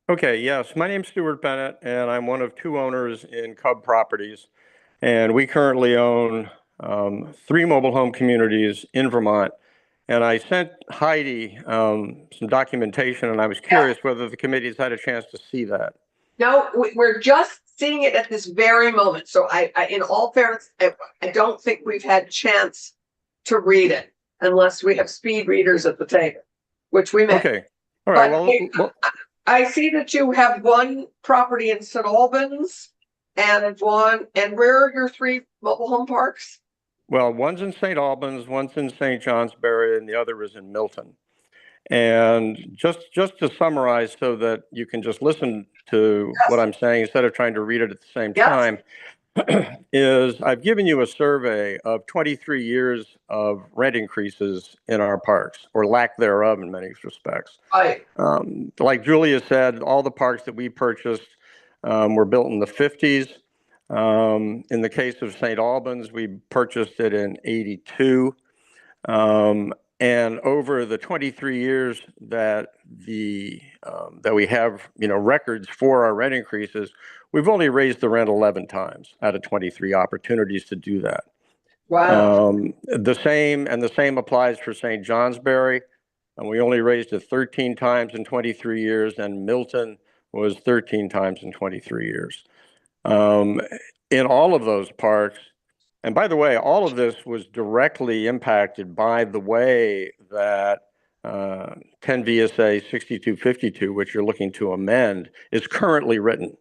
Okay, yes. My name's Stuart Bennett, and I'm one of two owners in Cub Properties. And we currently own 3 mobile home communities in Vermont. And I sent Heidi some documentation, and I was curious whether the committee's had a chance to see that. No, we're just seeing it at this very moment. So I in all fairness, I don't think we've had a chance to read it unless we have speed readers at the table, which we may. Okay. All right. Well, I see that you have one property in St. Albans and where are your 3 mobile home parks? Well, one's in St. Albans, one's in St. Johnsbury, and the other is in Milton. And just to summarize so that you can just listen to what I'm saying instead of trying to read it at the same time, is I've given you a survey of 23 years of rent increases in our parks, or lack thereof in many respects. Right. Like Julia said, all the parks that we purchased were built in the 50s. In the case of St. Albans, we purchased it in 82. And over the 23 years that that we have, records for our rent increases, we've only raised the rent 11 times out of 23 opportunities to do that. Wow. The same applies for St. Johnsbury, and we only raised it 13 times in 23 years, and Milton was 13 times in 23 years. In all of those parks, and by the way, all of this was directly impacted by the way that 10 VSA 6252, which you're looking to amend, is currently written.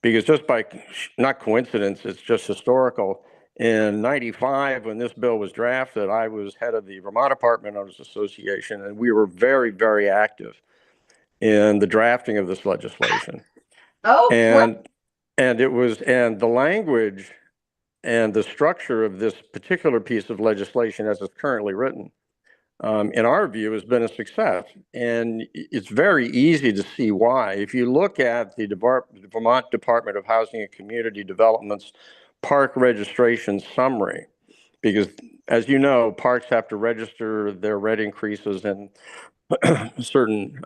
Because just by, not coincidence, it's just historical. In 95, when this bill was drafted, I was head of the Vermont Apartment Owners Association, and we were very, very active in the drafting of this legislation. And the language and the structure of this particular piece of legislation as it's currently written, in our view, has been a success. And it's very easy to see why. If you look at the Vermont Department of Housing and Community Development's park registration summary, because as you know, parks have to register their rent increases and certain,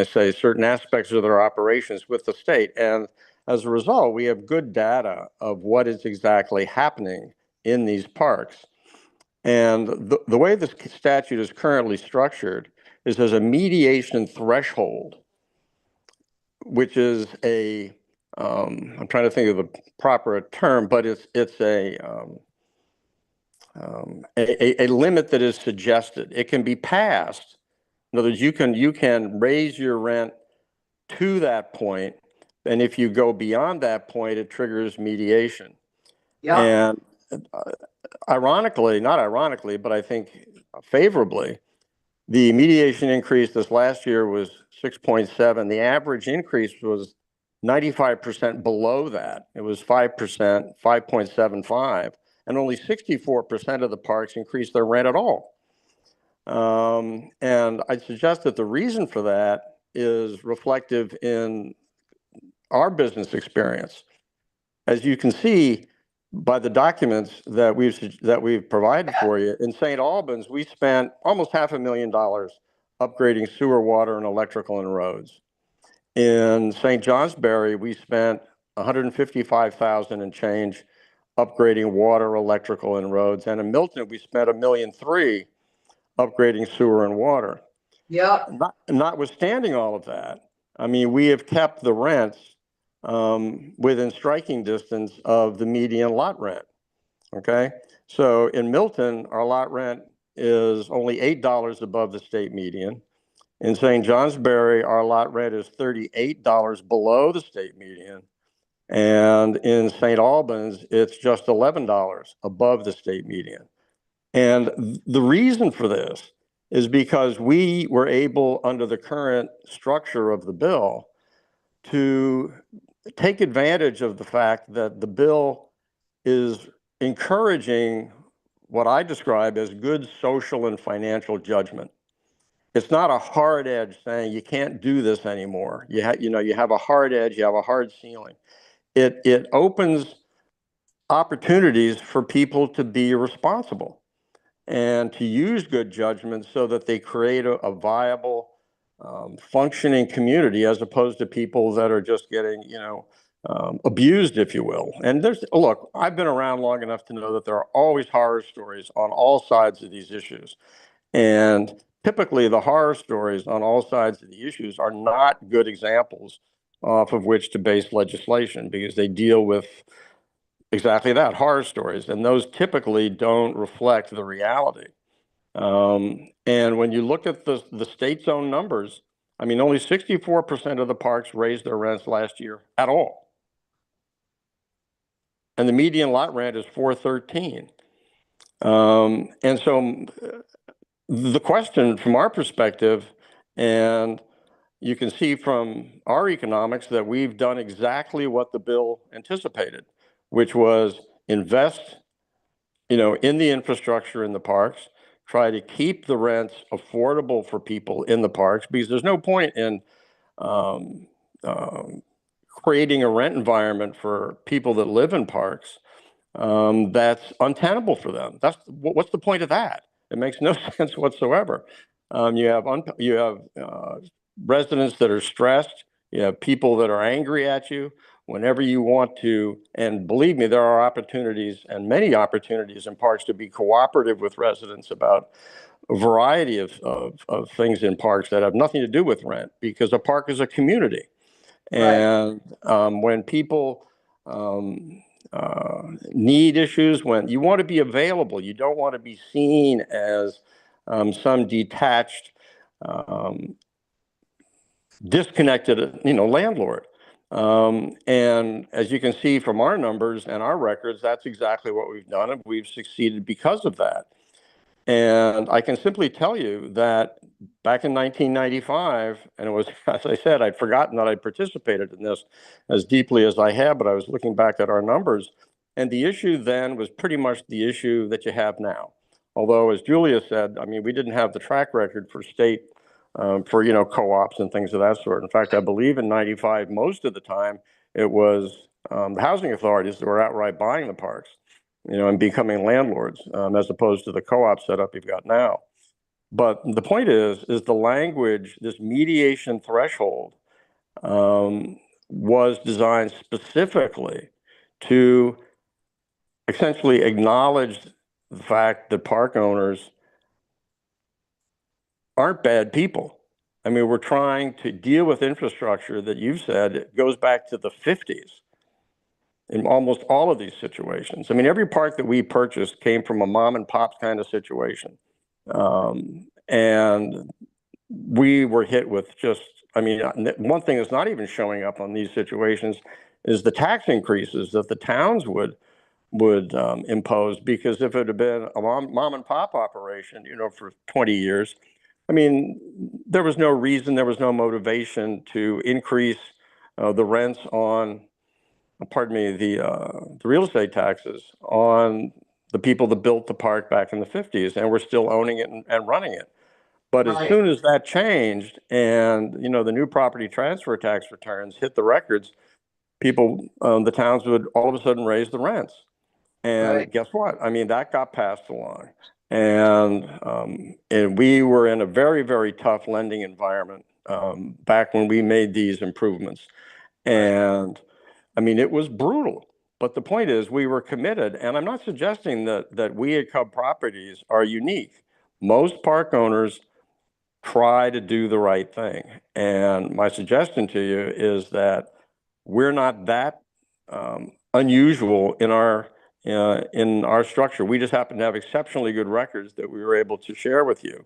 certain aspects of their operations with the state. And as a result, we have good data of what is exactly happening in these parks. And the way this statute is currently structured is there's a mediation threshold, which is I'm trying to think of the proper term, but it's a a limit that is suggested. It can be passed. In other words, you can raise your rent to that point, and if you go beyond that point, it triggers mediation. Yeah, And ironically, not ironically, but I think favorably, the mediation increase this last year was 6.7. The average increase was 95% below that. It was 5%, 5.75, and only 64% of the parks increased their rent at all. And I'd suggest that the reason for that is reflective in our business experience. As you can see by the documents that we've provided for you, in St. Albans, we spent almost $500,000 upgrading sewer, water, and electrical and roads. In St. Johnsbury, we spent $155,000 and change upgrading water, electrical, and roads. And in Milton, we spent $1.3 million upgrading sewer and water. yeah, Notwithstanding all of that, I mean, we have kept the rents within striking distance of the median lot rent. Okay. So in Milton, our lot rent is only $8 above the state median. In St. Johnsbury, our lot rent is $38 below the state median. And in St. Albans, it's just $11 above the state median. And the reason for this is because we were able, under the current structure of the bill, to take advantage of the fact that the bill is encouraging what I describe as good social and financial judgment. It's not a hard edge saying you can't do this anymore. You have a hard edge, you have a hard ceiling. It opens opportunities for people to be responsible and to use good judgment so that they create a viable, functioning community, as opposed to people that are just getting, abused, if you will. And look, I've been around long enough to know that there are always horror stories on all sides of these issues. And typically the horror stories on all sides of the issues are not good examples off of which to base legislation, because they deal with exactly that, horror stories. And those typically don't reflect the reality. And when you look at the state's own numbers, I mean, only 64% of the parks raised their rents last year at all. And the median lot rent is $413. And so the question from our perspective, and you can see from our economics that we've done exactly what the bill anticipated, which was invest, in the infrastructure in the parks, try to keep the rents affordable for people in the parks, because there's no point in creating a rent environment for people that live in parks that's untenable for them. What's the point of that? It makes no sense whatsoever. You have residents that are stressed. You have people that are angry at you whenever you want to. And believe me, there are opportunities, and many opportunities in parks, to be cooperative with residents about a variety of things in parks that have nothing to do with rent, because a park is a community. And when people need issues, when you want to be available, you don't want to be seen as some detached, disconnected, landlord. And as you can see from our numbers and our records, that's exactly what we've done, and we've succeeded because of that. And I can simply tell you that back in 1995, and it was, as I said, I'd forgotten that I participated in this as deeply as I have, but I was looking back at our numbers, and the issue then was pretty much the issue that you have now. Although, as Julia said, I mean, we didn't have the track record for state, for, co-ops and things of that sort. In fact, I believe in 95, most of the time, it was the housing authorities that were outright buying the parks, and becoming landlords, as opposed to the co-op setup you've got now. But the point is the language, this mediation threshold, was designed specifically to essentially acknowledge the fact that park owners aren't bad people. I mean, we're trying to deal with infrastructure that you've said it goes back to the 50s. in almost all of these situations. I mean, every park that we purchased came from a mom and pop kind of situation. And we were hit with just, I mean, one thing that's not even showing up on these situations is the tax increases that the towns would impose, because if it had been a mom and pop operation, you know, for 20 years, I mean, there was no reason, there was no motivation to increase the rents on, pardon me, the real estate taxes on the people that built the park back in the 50s and were still owning it and running it. But as soon as that changed and, you know, the new property transfer tax returns hit the records, people, the towns would all of a sudden raise the rents. And guess what? I mean, that got passed along. And we were in a very, very tough lending environment back when we made these improvements. And I mean, it was brutal. But the point is, we were committed. And I'm not suggesting that we at Cub Properties are unique. Most park owners try to do the right thing. And my suggestion to you is that we're not that unusual in our structure. We just happen to have exceptionally good records that we were able to share with you.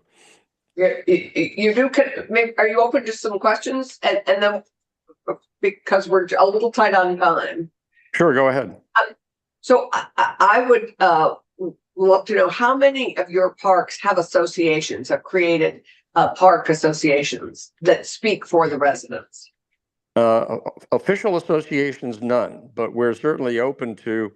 You do, are you open to some questions? And then, because we're a little tight on time. Sure, go ahead. So I would love to know how many of your parks have associations, have created park associations that speak for the residents? Official associations, none, but we're certainly open to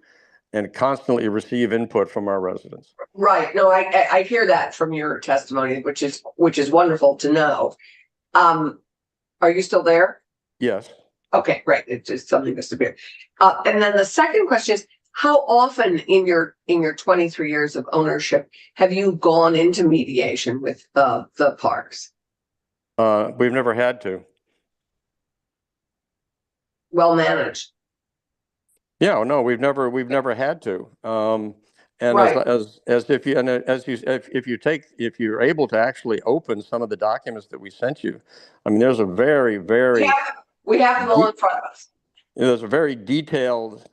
and constantly receive input from our residents. Right. No, I hear that from your testimony, which is wonderful to know. Are you still there? Yes. Okay, great. It's just something that's disappeared. And then the second question is, how often in your 23 years of ownership have you gone into mediation with the parks? We've never had to. Well managed. Yeah, no, we've never had to. And as if you're able to actually open some of the documents that we sent you, I mean, there's a very we have them all in front of us. There's a very detailed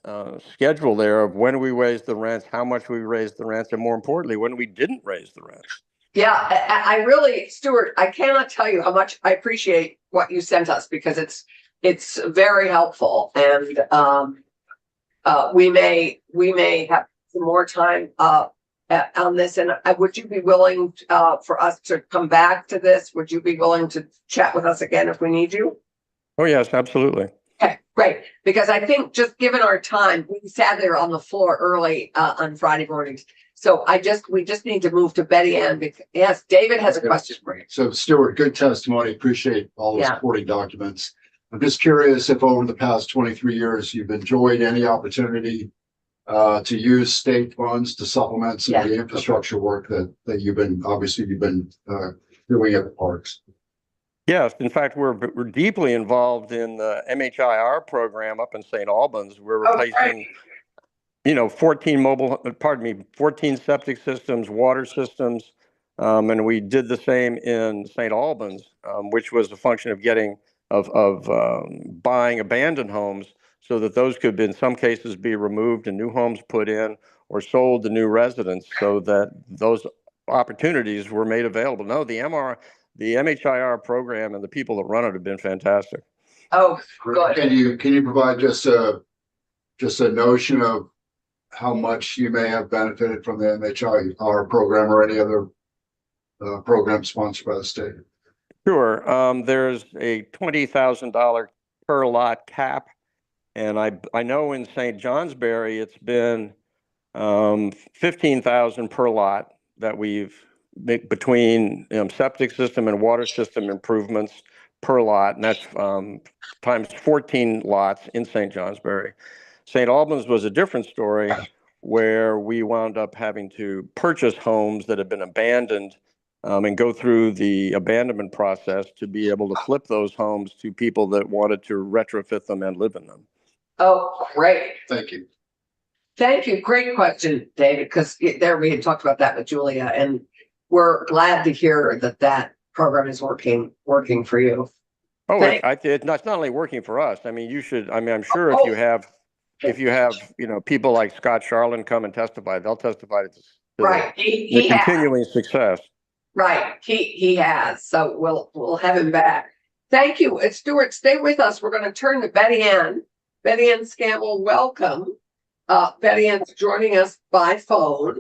schedule there of when we raised the rents, how much we raised the rents, and more importantly, when we didn't raise the rents. Yeah, I really, Stuart, I cannot tell you how much I appreciate what you sent us, because it's very helpful, and we may have some more time on this. And would you be willing for us to come back to this? Would you be willing to chat with us again if we need you? Oh yes, absolutely. Okay, great. Because I think just given our time, we sat there on the floor early on Friday mornings. So we just need to move to Betty Ann. Yes, David has a question for you. So Stuart, good testimony. Appreciate all the supporting documents. I'm just curious if over the past 23 years, you've enjoyed any opportunity to use state funds to supplement some of the infrastructure work that you've been doing at the parks. Yes, in fact, we're deeply involved in the MHIR program up in St. Albans. We're replacing, 14 septic systems, water systems, and we did the same in St. Albans, which was a function of buying abandoned homes so that those could, in some cases, be removed and new homes put in or sold to new residents, so that those opportunities were made available. No, the MHIR program and the people that run it have been fantastic. Oh, good. Can you provide just a notion of how much you may have benefited from the MHIR program or any other program sponsored by the state? Sure. There's a $20,000 per lot cap, and I know in St. Johnsbury it's been $15,000 per lot that we've made between septic system and water system improvements per lot, and that's times 14 lots in St. Johnsbury. St. Albans was a different story, where we wound up having to purchase homes that had been abandoned and go through the abandonment process to be able to flip those homes to people that wanted to retrofit them and live in them. Oh, great. Thank you. Thank you. Great question, David, because there we had talked about that with Julia, and we're glad to hear that program is working for you. Oh, it's not only working for us. I mean, I'm sure if you have if you have, people like Scott Charlin come and testify, they'll testify to Right, the he has. continuing success. Right, he has, so we'll have him back. Thank you, Stuart, stay with us. We're gonna turn to Betty Ann. Betty Ann Scammell, welcome. Betty Ann's joining us by phone.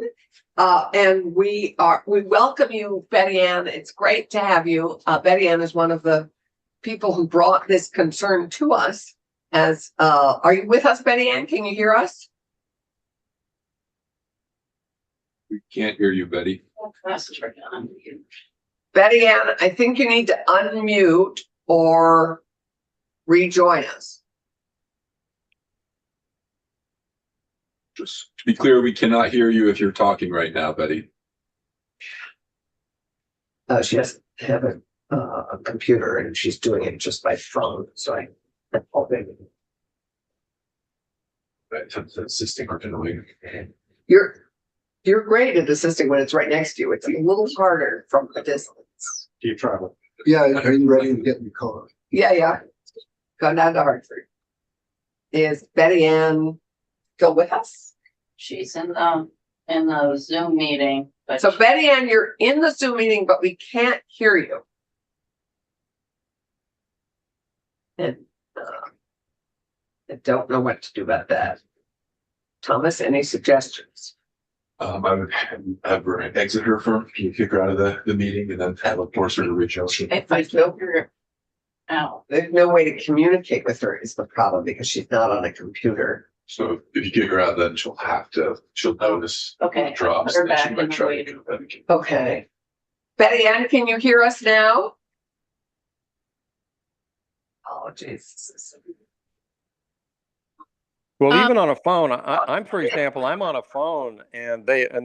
And we welcome you, Betty Ann. It's great to have you. Betty Ann is one of the people who brought this concern to us. Are you with us, Betty Ann? Can you hear us? We can't hear you, Betty. Betty Ann, I think you need to unmute or rejoin us. Just to be clear, we cannot hear you if you're talking right now, Betty. She doesn't have a computer and she's doing it just by phone, so I'm hoping. Assisting or annoying. You're great at assisting when it's right next to you. It's a little harder from a distance. Do you travel? Yeah, are you ready to get in the car? Yeah. Go down to Hartford. Is Betty Ann still with us? She's in the Zoom meeting, but. So Betty Ann, you're in the Zoom meeting, but we can't hear you. And I don't know what to do about that. Thomas, any suggestions? I would have her exit her from, kick her out of the meeting and then have a force her to reach out. If I feel her out, there's no way to communicate with her is the problem because she's not on a computer. So if you kick her out, then she'll notice Okay. drops. Put her and then she back might in the try to waiting. come back. Okay. Betty Ann, can you hear us now? Oh, Jesus. Well, even on a phone, I'm, for example, I'm on a phone and there's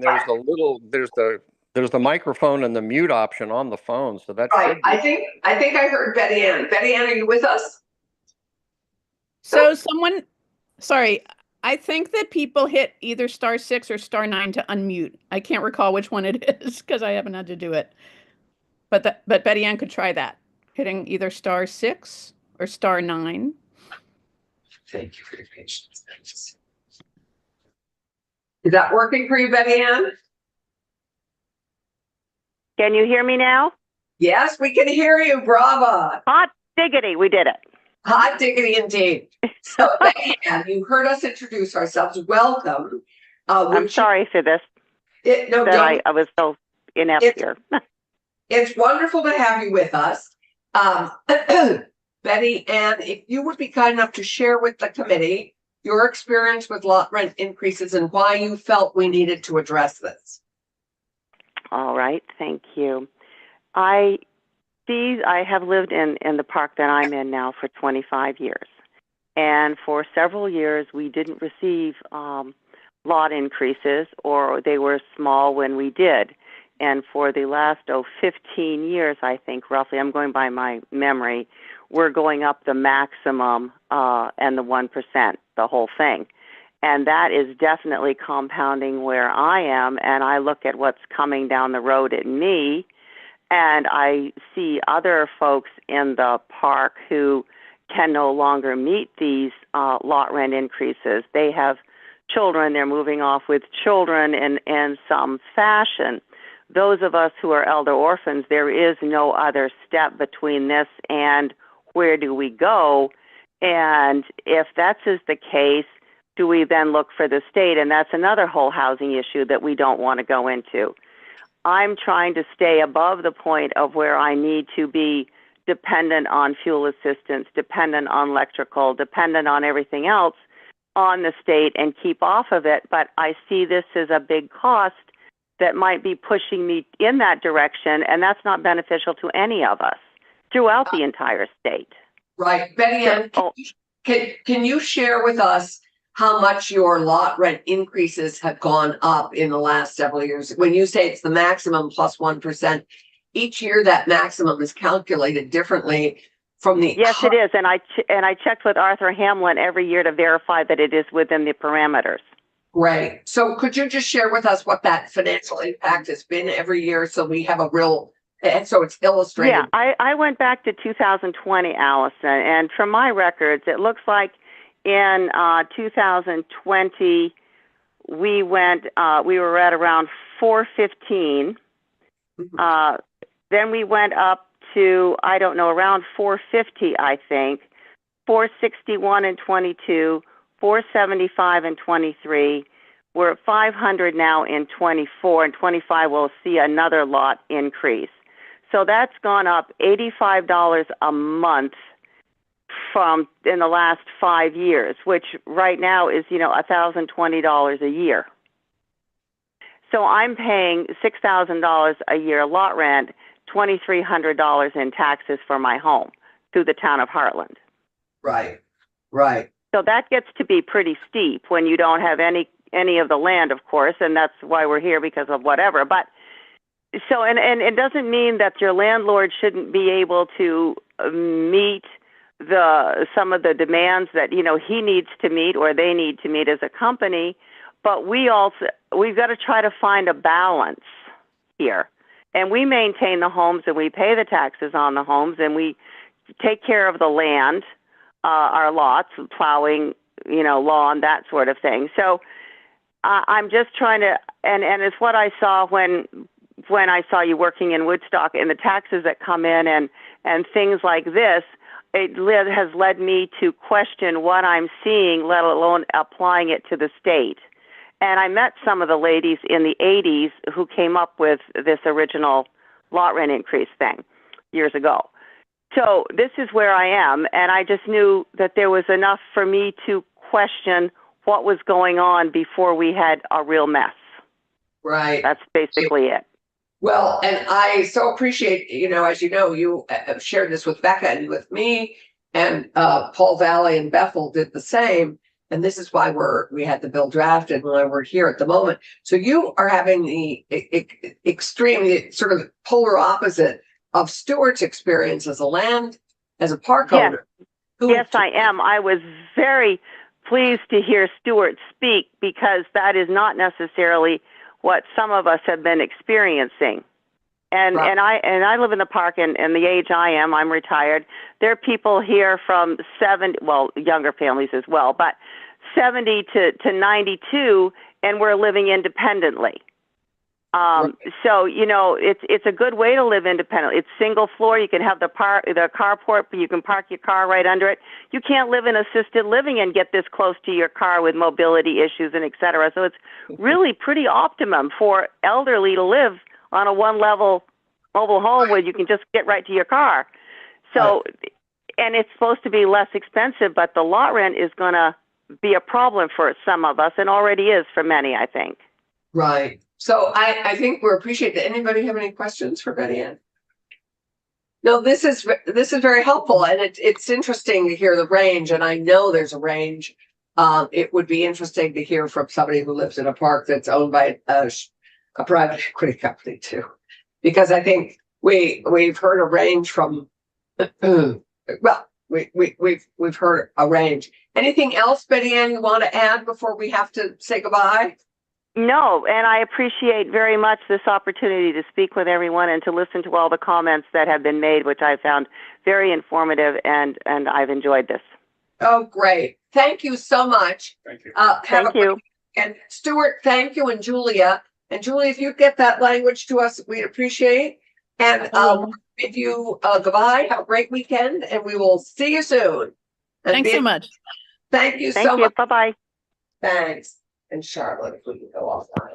the microphone and the mute option on the phone. So that's Right. I think I heard Betty Ann. Betty Ann, are you with us? So sorry, I think that people hit either *6 or *9 to unmute. I can't recall which one it is because I haven't had to do it. But Betty Ann could try that, hitting either *6 or *9. Thank you for your patience. Is that working for you, Betty Ann? Can you hear me now? Yes, we can hear you. Brava. Hot diggity, we did it. Hot diggity indeed. So, Betty Ann, you heard us introduce ourselves. Welcome. I'm sorry for this. I was so inept here. It's wonderful to have you with us. Betty Ann, if you would be kind enough to share with the committee your experience with lot rent increases and why you felt we needed to address this. All right, thank you. I have lived in the park that I'm in now for 25 years. And for several years, we didn't receive lot increases, or they were small when we did. And for the last 15 years, I think, roughly, I'm going by my memory, we're going up the maximum and the 1%, the whole thing. And that is definitely compounding where I am, and I look at what's coming down the road at me, and I see other folks in the park who can no longer meet these lot rent increases. They have children, they're moving off with children in some fashion. Those of us who are elder orphans, there is no other step between this and where do we go? And if that's the case, do we then look for the state? And that's another whole housing issue that we don't want to go into. I'm trying to stay above the point of where I need to be dependent on fuel assistance, dependent on electrical, dependent on everything else on the state and keep off of it. But I see this as a big cost that might be pushing me in that direction, and that's not beneficial to any of us throughout the entire state. Right. Betty Ann, can you share with us how much your lot rent increases have gone up in the last several years? When you say it's the maximum plus 1%, each year that maximum is calculated differently from the... Yes, it is. And I checked with Arthur Hamlin every year to verify that it is within the parameters. Right. So could you just share with us what that financial impact has been every year so we have a real... And so it's illustrated. Yeah, I went back to 2020, Allison, and from my records, it looks like in 2020, we were at around 415. Then we went up to, I don't know, around 450, I think, 461 in 22, 475 in 23. We're at 500 now in 24, and 25 will see another lot increase. So that's gone up $85 a month from in the last 5 years, which right now is, $1,020 a year. So I'm paying $6,000 a year lot rent, $2,300 in taxes for my home through the town of Heartland. Right, right. So that gets to be pretty steep when you don't have any of the land, of course, and that's why we're here, because of whatever. But so, and it doesn't mean that your landlord shouldn't be able to meet some of the demands that, he needs to meet or they need to meet as a company. But we've got to try to find a balance here. And we maintain the homes and we pay the taxes on the homes and we take care of the land, our lots, plowing, lawn, that sort of thing. So I'm just trying to, and it's what I saw when I saw you working in Woodstock, and the taxes that come in and things like this, it has led me to question what I'm seeing, let alone applying it to the state. And I met some of the ladies in the 80s who came up with this original lot rent increase thing years ago. So this is where I am, and I just knew that there was enough for me to question what was going on before we had a real mess. Right. That's basically it. Well, and I so appreciate, as you know, you have shared this with Becca and with me, and Paul Valley and Bethel did the same. And this is why we had the bill drafted and why we're here at the moment. So you are having the extreme, sort of polar opposite of Stuart's experience as a park owner. Yes, I am. I was very pleased to hear Stuart speak, because that is not necessarily what some of us have been experiencing. And Right. and I live in the park, and the age I am, I'm retired. There are people here from 70, well, younger families as well, but 70 to 92, and we're living independently. So, it's a good way to live independently. It's single floor. You can have the carport, but you can park your car right under it. You can't live in assisted living and get this close to your car with mobility issues and et cetera. So it's really pretty optimum for elderly to live on a one-level mobile home where you can just get right to your car. So, and it's supposed to be less expensive, but the lot rent is going to be a problem for some of us, and already is for many, I think. Right. So I think we appreciate that. Anybody have any questions for Betty Ann? No, this is very helpful, and it's interesting to hear the range, and I know there's a range. It would be interesting to hear from somebody who lives in a park that's owned by a private equity company too, because I think we've heard a range from well, we've heard a range. Anything else, Betty Ann, you want to add before we have to say goodbye? No, and I appreciate very much this opportunity to speak with everyone and to listen to all the comments that have been made, which I found very informative, and I've enjoyed this. Oh, great. Thank you so much. Thank you. Thank you. And Stuart, thank you, and Julia. And Julia, if you get that language to us, we'd appreciate. And if you goodbye, have a great weekend, and we will see you soon. And Thanks so much. Thank you so much. Bye-bye. Thanks. And Charlotte, if we can go offline.